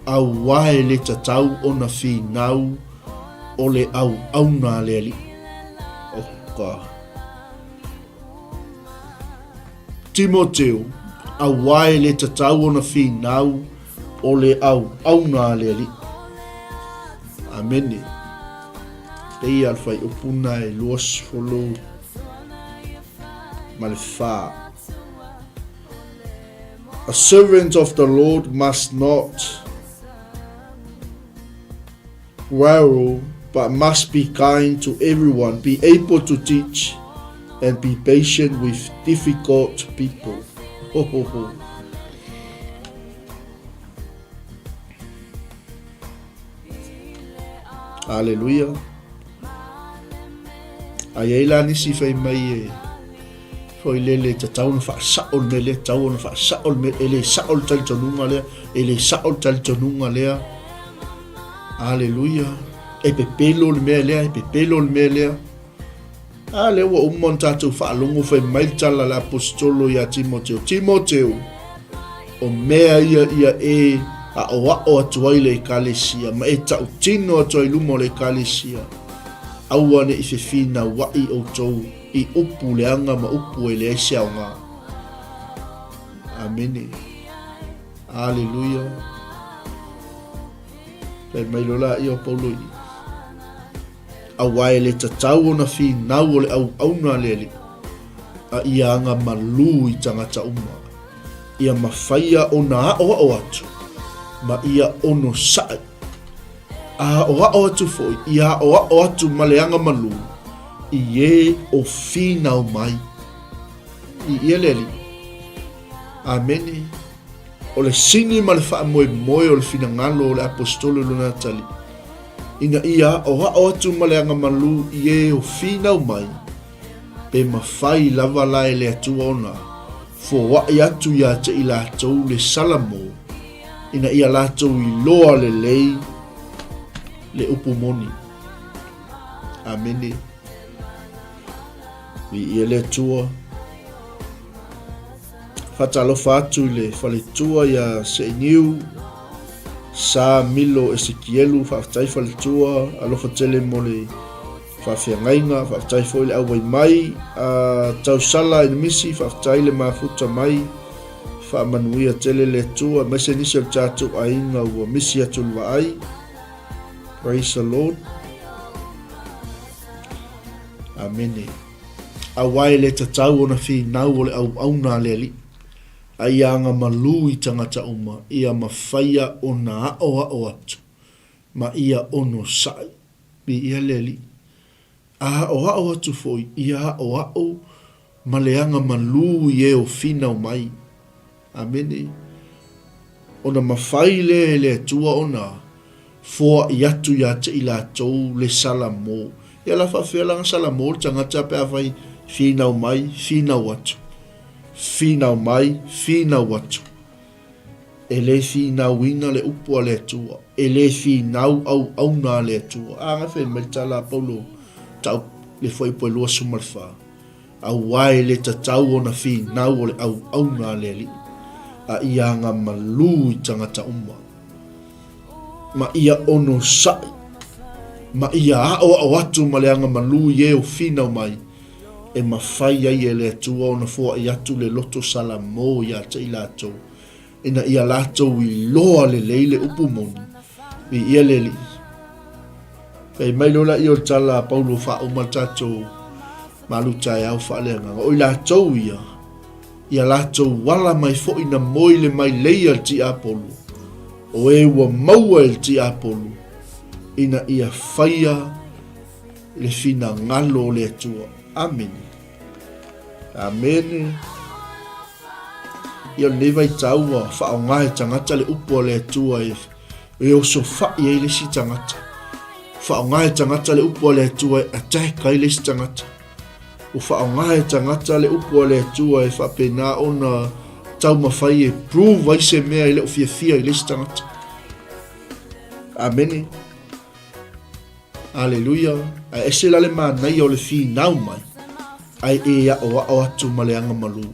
Au wae le tatau o na whinau. O le au na lea li. Oka. Timoteo. Au wae le tatau o na whinau. O le au na lea li. Amene. Pei alfai upuna e luas follow malefa. A servant of the Lord must not quarrel, but must be kind to everyone, be able to teach, and be patient with difficult people. Ho, ho, ho. Hallelujah. Ai la nisi fai mai e foi lele te tau na fa saol me le tau na fa saol me ele saol tal tonunga le ele saol tal tonunga le. Hallelujah. E pe pelo le me le e pe pelo le me le. Ale wa monta tu fa longo fai mai tala la apostolo ya Timoteo o mea ia e a o atu le kalesia ma e tau tino atu lumo le kalesia. Aua ne i whiwhina wai o tau i upu leanga ma upu e le eise au ngā. Amene. Hallelujah. Pai mailola i o Paulo i. Awa e le tatau o na whinau o le au na lele. A ia anga Malu i tangata uma. Ia mawhaia o na o atu. Ma ia ono sae. A o atu foi, ia o atu maleanga Malu, i o finau mai, i leli. Amene. O le sini ma le wha moe o le finangalo o le apostolo luna tali. Inga ia o atu maleanga Malu, i o finau mai, pe mawhai lava lai le atua ona, fo wa i atu ia te i lātou le salamo, ina ia lātou i loa le lei, le upumoni. Amene. I le tua. Fatalo fatu le fale tua ya seiniu. Sa milo Ezekielu faaftai fale tua. Alo fatele mo le faafeagainga. Faaftai foi le auai mai. Tausala ina misi faaftai le mafuta mai. Faamanuia tele le tua. Maise nisi al tātou ainga ua misi atu lwaai. Praise the Lord. Amene. Awai le tatau o na whinau o le au na leli. Ai anga Malu i tangata uma. Ia mawhaia o na o atu. Ma ia ono sai. Bi ia leli. O atu foi. Ia o ma le anga Malu i e o whinau mai. Amene. O na mawhai le tua o na. Fo iatu ya te ila tau le salamo. Ia la whawhialanga salamo tangata pe awai whinau mai, whinau atu. Whinau mai, whinau atu. E le whinau ina le upua le atua. E le whinau au na le atua. Anga whi meltala Paulo tau le whai poe lua sumarwha. Au wai le tatau o na whinau o le au na le li. A ianga Malu i tangata uma. Ma ia ono sai. Ma ia o atu maleanga Malu i o finau mai. E mawhai ai e le atua o na fua i atu le loto salamo i ata i lātou. Ina ia lātou i loa le leile upumoni. I ia leli. Pei mai lola i o tala Paulo wha o matatou Malu taeao faaleagaga o i latou ia latou wala mai foʻi na moi le mai leia le 𝚗𝚑𝚑𝚡 o e ua maua e le 𝚗𝚑𝚑𝚑 ina ia faia le finagalo o le atua. Amen. Amen. Ia lenei vaitaua faaogā e tagata le upu o le atua e oso faʻi ai lesi tagata. Faaogā e tagata le upu o le atua e ateka ai lesi tagata. O whaonga e tangata le upo le atua e whapena ona tau mawhai e prove ai se mea i leo fia i lesi tangata. Amen. Alleluia. Ai ese lale mānai o le fi nau mai. Ai e a o atu maleanga malu.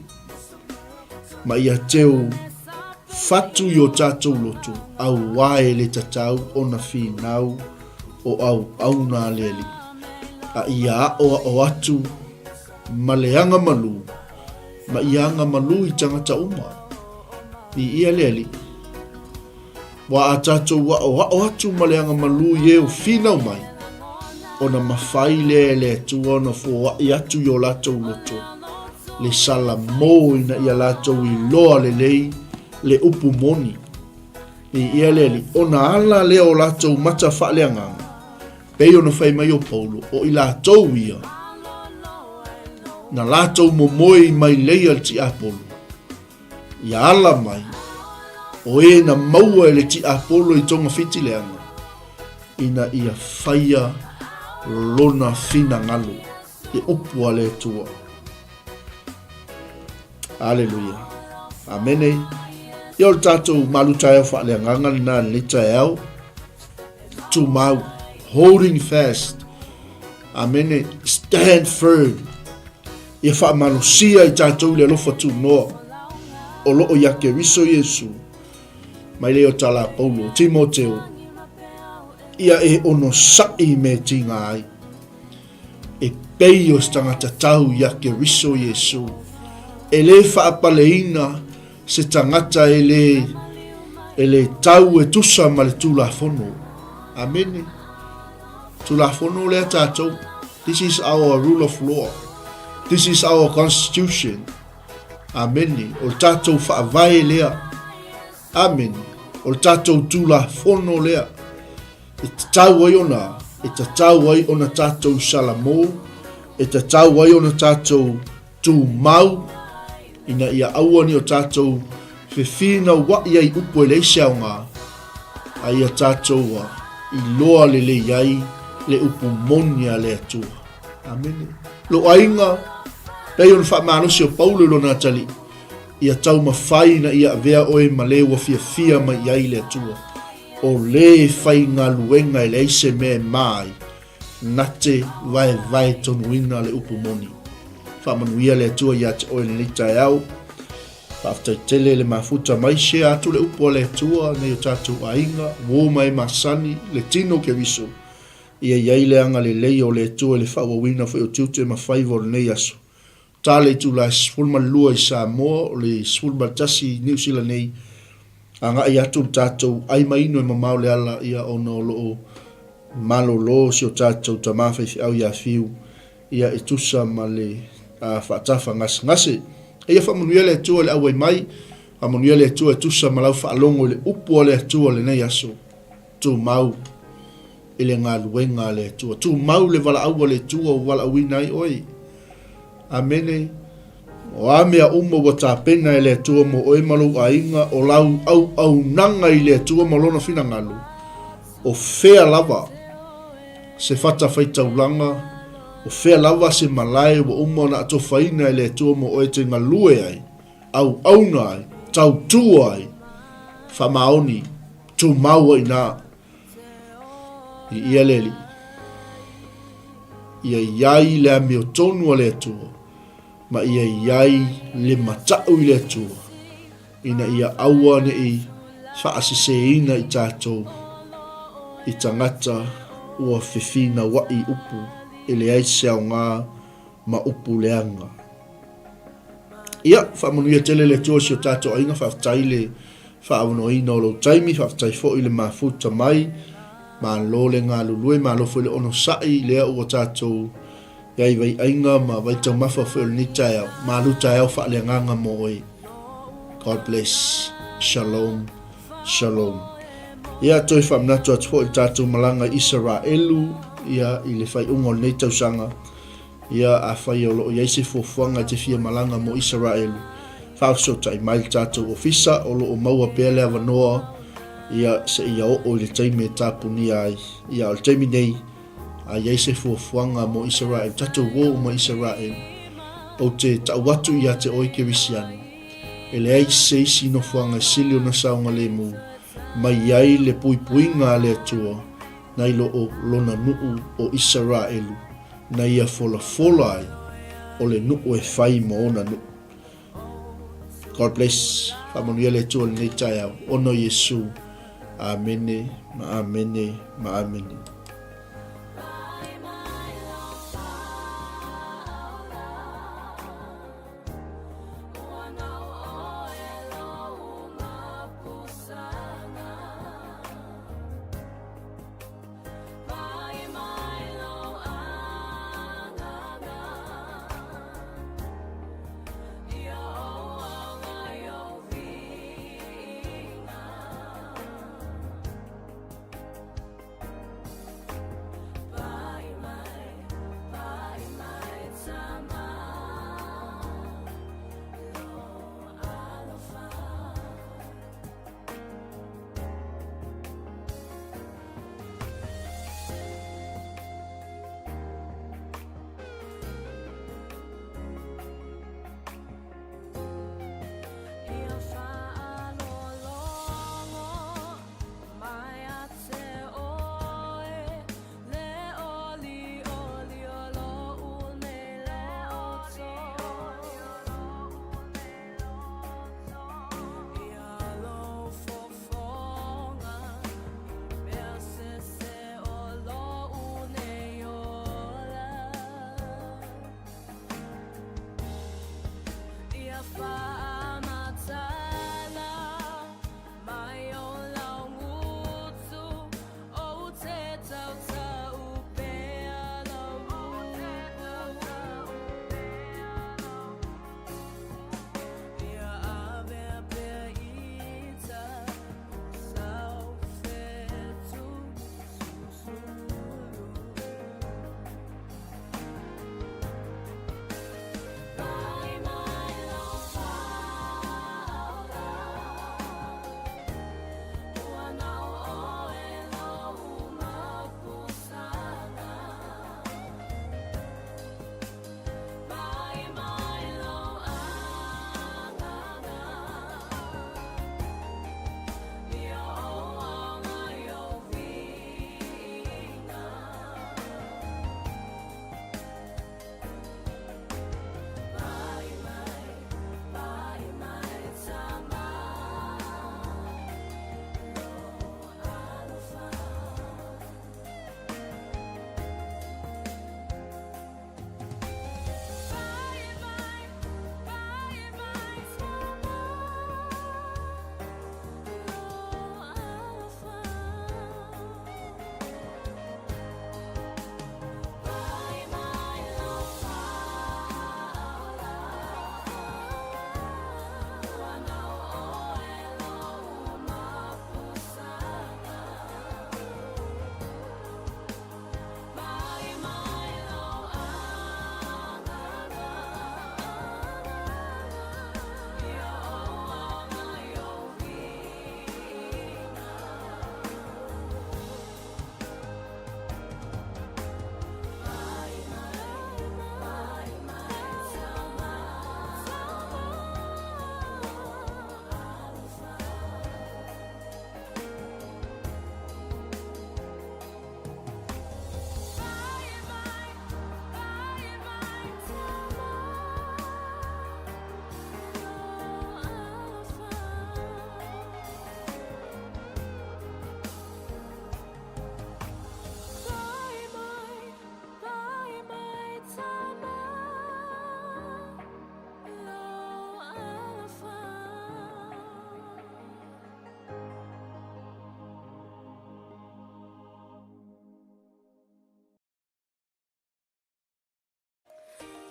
Ma ia teo fatu i o tātou loto. Au wae le tatau ona fi nau o au nā leli. A ia o atu maleanga malu ma ianga malu i tangata uma i ia leli wa atato wa o atu maleanga malu ye o fina mai ona mafai le tu ona fo i atu yo lato loto le sala mo ina ia lato i loa le upu moni i ia leli ona ala le o lato mata faaleanga pe ona fai mai o Paulo o i lato ia na latou momoi mai leia le 𝚗𝚑𝚑 ia ala mai o e na maua e le 𝚗𝚑𝚑 i tonga fitileanga ina ia faia lona finagalo e upu a le atua. Aleluia. Amene. Ia o le tatou malu taeao faaleagaga lenā le taeao tumau holding fast. Amene. Stand firm. Ia whaamalosia i tātou le alofa tūnoa o loo ia keriso Iesu mai leo tala Paulo Timoteo ia e ono sa'i me tinga ai e pei o tangata tau ia keriso Iesu e le whaapaleina se tangata e le tau e tusa ma le tulafono. Amen. Tulafono le tātou. This is our rule of law. This is our constitution. Amen. O tātou whaavai lea. Amen. O tātou tulafono lea. E te tau ai ona. E te tau ai ona tātou salamo. E te tau ai ona tātou tūmau. Ina ia auani o tātou whiwhina wa iai upo e leise au ngā. A ia tātou i loa le iai le upo monia le atua. Amen. Lo ainga. Pei on whaamanosi o Paulo lona tali. Ia tau mawhai na ia vea oe ma le wa fia ma iai le atua. O le whai ngā luenga e leise me mai. Nate vai tonuina le upu moni. Whaamanuia le atua ia te oe le taeao. Whaftai tele le mafuta mai se atu le upu le atua. Nei o tātou ainga. Wō mai masani le tino ke viso. Ia iai le anga le lei o le atua le whawawina whai o tiute ma whaivo le nei aso. Tale tu la sfulma lua i Samoa o le sfulma tasi New Zealand nei anga i atu tātou ai maino e mamau le ala ia ono loo malolo si o tātou tamawhai fi au ia fiu ia e tusa ma le whaatafa ngase e ia whamanuia le atua le awai mai whamanuia le atua e tusa ma lau whaalongo le upu le atua le nei aso tu mau i le ngā luenga le atua tu mau le wala aua le atua o wala awina i oi. Amene. O amea umo wa tāpena e le atua mo oe malu ainga o lau au nanga i le atua malona fina ngalu. O fea lava se fata faitaulanga. O fea lava se malai wa umo na ato faina i le atua mo oe te ngalue ai. Au na ai. Tau tua ai. Whamaoni. Tu maua i nā. I ia leli. Ia iai le ameo tonu le atua. Ma ia iai le matau i le atua. Ina ia aua ne i whaasiseina i tātou. I tangata ua whiwhina wai upu. I le aisea ngā ma upu leanga. Ia, whamanuia tele le atua si o tātou ainga whaftai le whaawanoina o lo taimi. Whaftai fo i le mafuta mai. Malo le ngā lulue, malo whele ono sai lea ua tātou iai vai ainga ma vai tau mawha whele ni taeao. Malu taeao faaleagaga mo oi. God bless. Shalom. Shalom. Ia toi whamnatu atu fo i tātou malanga Israelu, ia i le whai ungo nei tausanga, ia a whai o loo iaise fuafuanga te fia malanga mo Israelu. Whausota i mai tātou ofisa o loo maua pēle avanoa, ia se ia o le taimi e tāpuni ai, ia o le taimi nei, a iaise fuafuanga mo Israelu, tātou wō mo Israelu, o te tauatu ia te oi ke visianu. E le ai se isi no fuanga sili o na saunga le mu, mai ai le puipuinga le atua, nai lo o lona nuu o Israelu, na ia fola ai, o le nuu e whai mo ona nuu. God bless. Whamanuia le atua le nei taeao. Ono Yesu. Amene, ma amene, ma amene.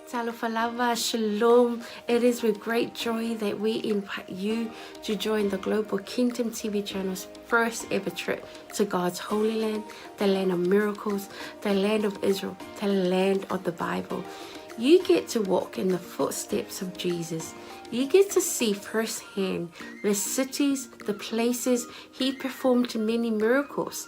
𝚟𝚑𝚙𝚢𝗚, Shalom. It is with great joy that we invite you to join the Global Kingdom TV channel's first ever trip to God's Holy Land, the land of miracles, the land of Israel, the land of the Bible. You get to walk in the footsteps of Jesus. You get to see firsthand the cities, the places he performed many miracles.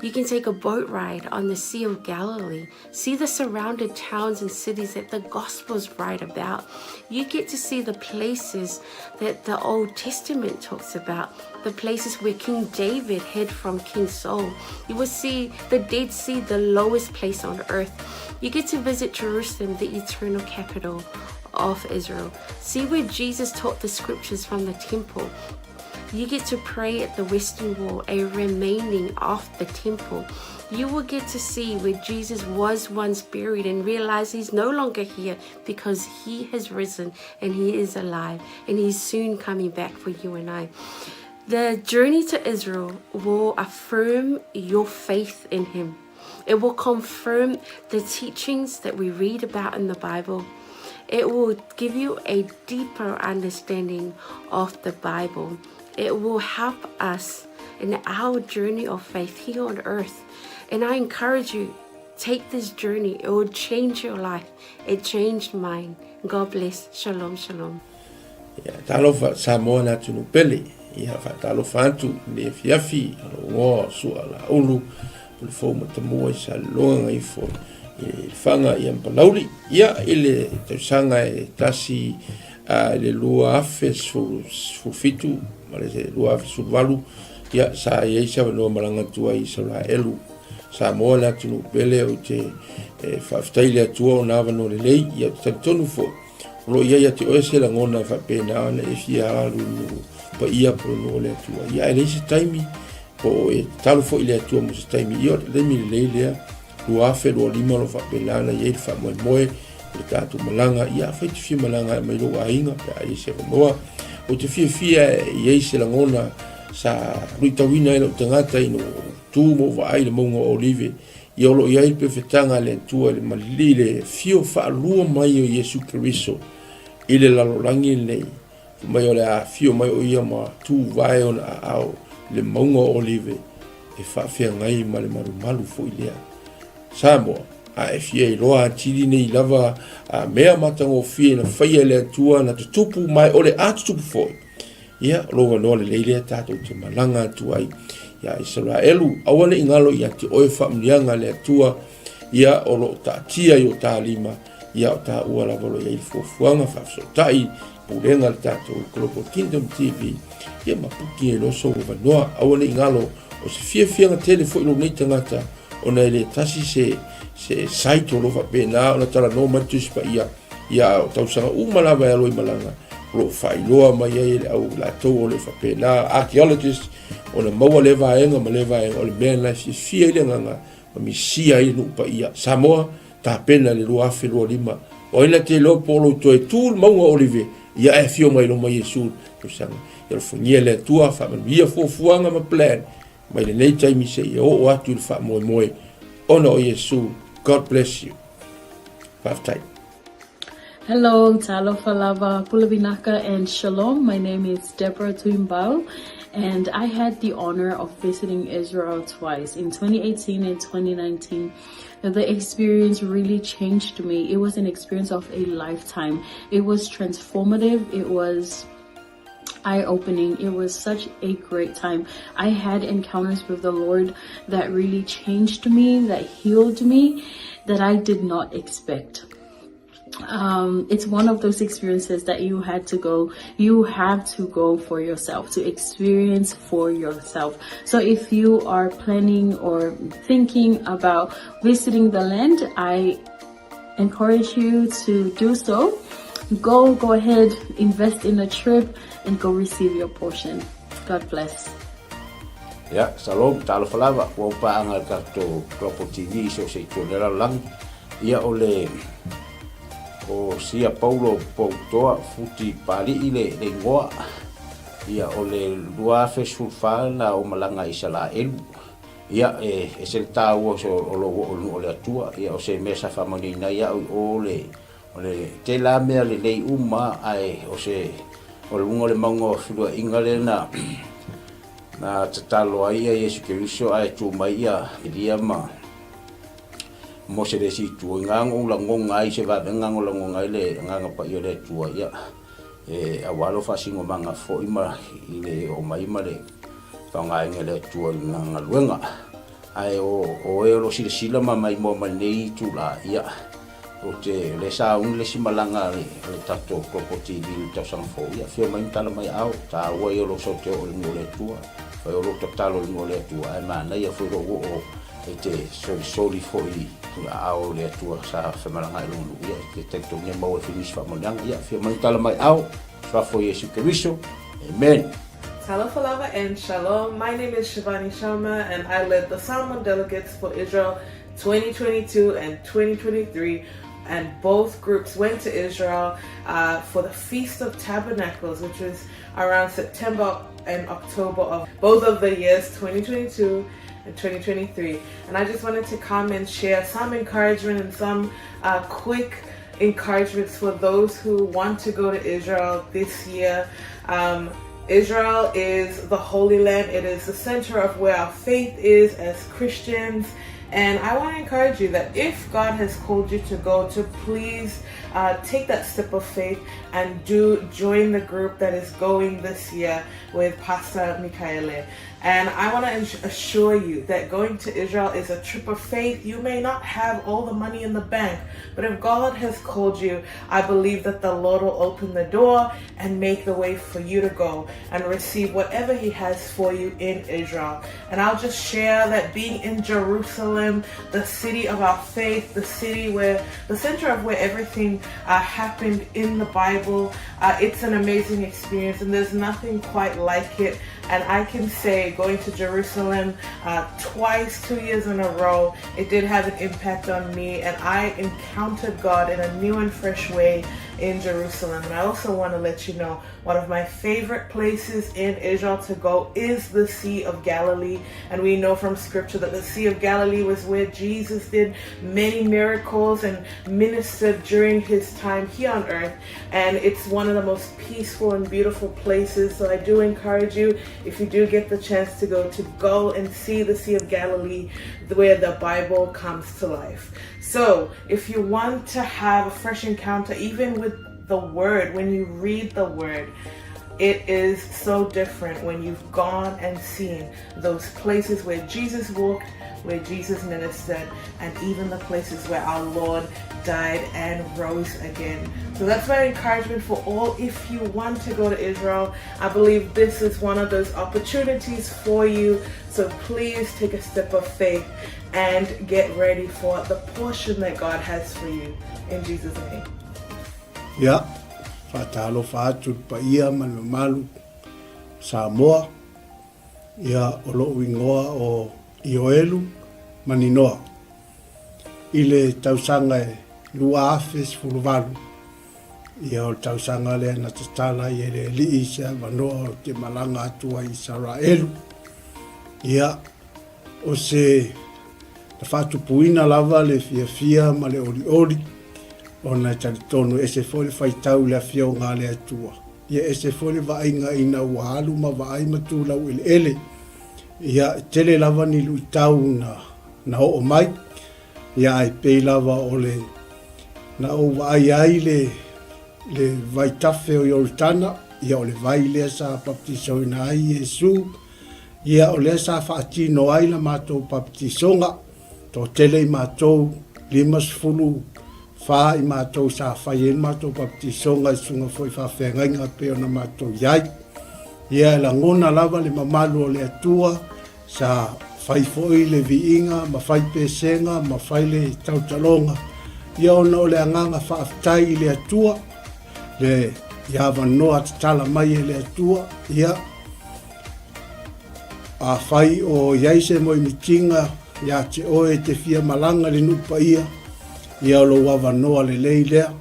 You can take a boat ride on the Sea of Galilee, see the surrounded towns and cities that the Gospels write about. You get to see the places that the Old Testament talks about, the places where King David hid from King Saul. You will see the Dead Sea, the lowest place on earth. You get to visit Jerusalem, the eternal capital of Israel. See where Jesus taught the scriptures from the temple. You get to pray at the Western Wall, a remaining of the temple. You will get to see where Jesus was once buried and realize he's no longer here because he has risen and he is alive and he's soon coming back for you and I. The journey to Israel will affirm your faith in him. It will confirm the teachings that we read about in the Bible. It will give you a deeper understanding of the Bible. It will help us in our journey of faith here on earth. And I encourage you, take this journey. It will change your life. It changed mine. God bless. Shalom, shalom. Talofa Samoa na tunu pele. Ia fa talofa antu le fiafi ngo suala ulu pulfo matamua sa longa ifo fanga ia palauli ia ile tsanga tasi le lua afes fu fitu male lua afes fu valu ia sa ia sa no malanga tua i 𝚟𝚑𝚙 Samoa na tunu pele o te fa ftaile tua na vano le lei ia tonu fo lo ia te oese la ngona fa pena na ifia alu pa ia pro no le tua ia ele se taimi po e talo fo ile tua mo se taimi ia le mi le le lua afe lo lima lo fa pena na ia fa mo moe le tatu malanga ia fa te fia malanga mai lo ainga ia se noa o te fia ia se la ngona sa ruitawina ilo tangata ino tu mo va ai le mongo olive ia lo ia pe fetanga le tua le malile fio fa lua mai o Yesu Kristo ile la lolangi nei mai o le a fio mai o ia ma tu vai on ao le mongo olive e fa fia ngai ma le malu fo ilea Samoa a e fia i loa tiri nei lava a mea matango fia na faia le tua na tupu mai o le atupu foi ia loga no le leile tatou te malanga tu ai ia 𝚟𝚑𝚙 awane ingalo ia te oe whamnianga le tua ia o lo ta tia i o ta lima ia o ta ua la valo ia i fuafuanga whafsotai purenga le tatou Global Kingdom TV ia mapuki e loso o vanoa awane ingalo o se fiafianga telefo ilo nei tangata o nei le tasi se saito lo whapena o na tala no matuspa ia o tausanga umalawa e aloi malanga lo failoa mai ele au la to le fapena archaeologist ona maua le vaenga ma le vaenga o le mena si fia ile nganga ma misia ile no pa ia Samoa ta pena le lua fe lo lima o ina te lo polo to e tul maunga olive ia e fio mai lo mai Yesu to sanga ia funia le tua fa ma via fuanga ma plan mai le nei tai mi se o atu le fa moi ona o Yesu. God bless you. Five time. Hello, 𝚟𝚑𝚙𝚢𝗚, Pulevinaka, and Shalom. My name is 𝚗𝚑𝚙𝚢𝗚𝗏, and I had the honor of visiting Israel twice, in 2018 and 2019. The experience really changed me. It was an experience of a lifetime. It was transformative. It was eye-opening. It was such a great time. I had encounters with the Lord that really changed me, that healed me, that I did not expect. It's one of those experiences that you have to go for yourself, to experience for yourself. So if you are planning or thinking about visiting the land, I encourage you to do so. Go ahead, invest in a trip and go receive your portion. God bless. Ya, salam 𝚟𝚑𝚙𝚢𝗚 wa pa ang to Global TV so se tolera lang ia ole o sia Paulo Poutoa futi pali ile le ngoa ia ole lua fesufal na o malanga 𝚟𝚑𝚙 ia e sel tawo so o le atua ia o se mesa famani na ia ole O le te la mea le lei uma ai o se o le unga le maunga whirua inga le na tatalo ai Yesu Keriso ai tu mai ia iria ma mo se le si tu ngango la ngonga ai se va ngango la ngonga ile nganga pa ia le tu ia awalo fa singo manga fo ima ile o mai ma le fa ngai ngele tu nganga luenga ai o lo sila ma mai mo nei tu la ia o te le sa un le simalanga le tato Global TV ta sang fo ia fio mai tala mai au ta wa yo lo so te o le tua fa yo lo talo le tua ai ma na ia fo o te soli fo i au le tua sa fa malanga lu ia te to ne mo finish fa mo yang ia fio mai tala mai au fa fo Yesu Keriso amen. Taeao and Shalom. My name is 𝗚𝗚𝚙𝚢𝚅 and I led the Salmon Delegates for Israel 2022 and 2023. And both groups went to Israel for the Feast of Tabernacles, which was around September and October of both of the years 2022 and 2023. And I just wanted to come and share some encouragement and some quick encouragements for those who want to go to Israel this year. Israel is the Holy Land. It is the center of where our faith is as Christians. And I want to encourage you that if God has called you to go, to please take that step of faith and join the group that is going this year with Pastor Michaele. And I want to assure you that going to Israel is a trip of faith. You may not have all the money in the bank, but if God has called you, I believe that the Lord will open the door and make the way for you to go and receive whatever He has for you in Israel. And I'll just share that being in Jerusalem, the city of our faith, the city where the center of where everything happened in the Bible, it's an amazing experience, and there's nothing quite like it. And I can say going to Jerusalem twice, 2 years in a row, it did have an impact on me, and I encountered God in a new and fresh way in Jerusalem. And I also want to let you know, one of my favorite places in Israel to go is the Sea of Galilee. And we know from scripture that the Sea of Galilee was where Jesus did many miracles and ministered during His time here on earth. And it's one of the most peaceful and beautiful places. So I do encourage you, if you do get the chance to go and see the Sea of Galilee, where the Bible comes to life. So if you want to have a fresh encounter, even with the Word, when you read the Word, it is so different when you've gone and seen those places where Jesus walked, where Jesus ministered, and even the places where our Lord died and rose again. So that's my encouragement for all. If you want to go to Israel, I believe this is one of those opportunities for you. So please take a step of faith and get ready for the portion that God has for you. In Jesus' name. Yeah. Fatalo fatu pa ia Malu Samoa ia o lo ingoa o Ioelu maninoa ile tausanga lua afes fuluvalu ia o tausanga le na tatala ia le liisa manoa o te malanga atua i Israelu ia o se fatu puina lava le fia ma le oli ona talitonu ese foli faitau le afia o ngā le atua. Ia ese foli vainga ina uahalu ma vai matu lau ele. Ia tele lava ni lui tau na o mai. Ia ai pei lava o le na o vai ai le vai tafe o Yortana. Ia o le vai lea sa baptiso ina ai Yesu. Ia o lea sa faatino ai la matou baptisonga. To tele i matou 5 fa i matou sa fai en matou baptisonga i sunga foi fa whengainga pe ona matou iai. Ia la ngona lava le mamalu o le atua sa fai foi le viinga, ma fai pesenga, ma fai le tautalonga. Ia ona o le anganga fa aftai le atua, le iava noa tatala mai e le atua, ia a fai o iaise mo i mitinga, ia te oe te fia malanga le nupa ia, ia lo wava noa le leilea,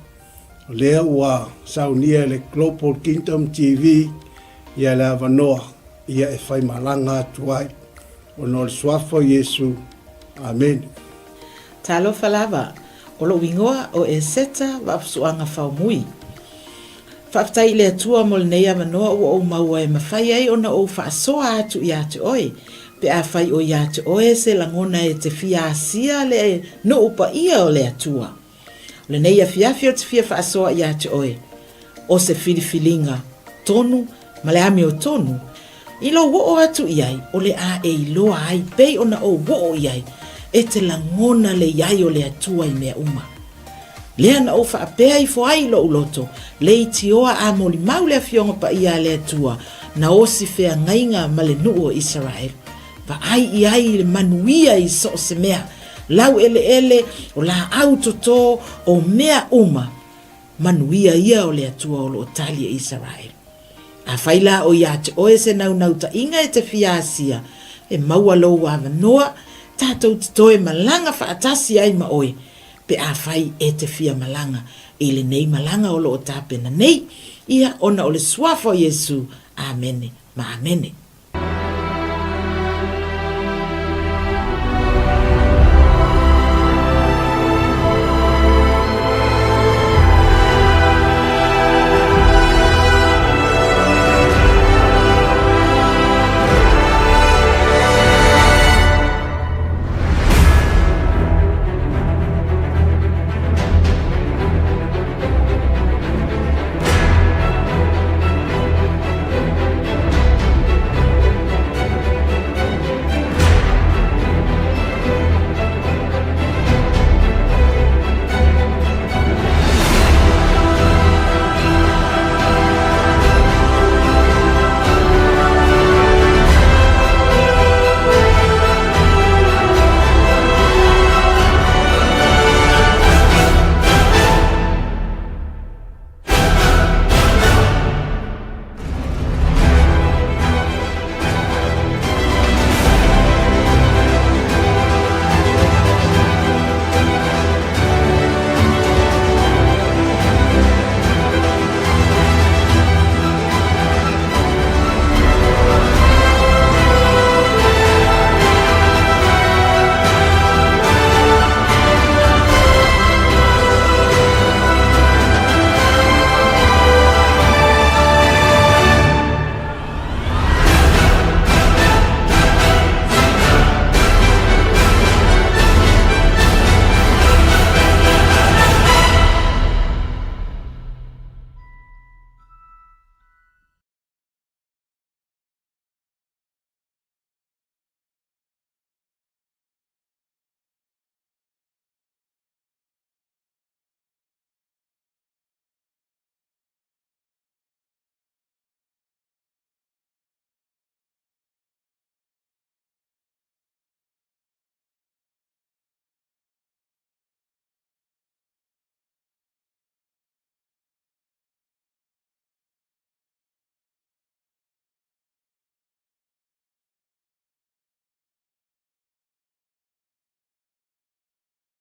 lea ua saunia le Global Kingdom TV, ia le ava noa, ia e fai malanga atuai, o no le suafo Yesu. Amen. Talo falava, O lo wingoa o e seta wa apsuanga whaumui. Whaftai le atua mo le neia manoa o maua e mawhai ai ona o whaasoa atu i ate oe. Pe a whai o i ate oe se langona e te fia asia le no upa ia o le atua. Le neia fiafio te fia whaasoa i ate oe. O se filifilinga tonu, ma le ame o tonu. I lo wo atu iai, o le a e iloa ai, pei ona o wo iai, e te langona le iai o le atua i mea uma. Lea na o whaapea i foai lo uloto, le i tioa a moli mau le fionga pa ia le atua, na o si fea ngainga ma le nuu o Israel. Va ai i ai le manuia i so se mea, lau ele o la autoto o mea uma, manuia ia o le atua o lo talia Israel. A whaila o ia te oe se nau ta inga e te fiasia, e maua lo wa noa, tātou te toe malanga whaatasi ai ma oe, pe a whai e te fia malanga, e le nei malanga o lo o tāpena nei, ia ona o le suafo Yesu, amene, ma amene.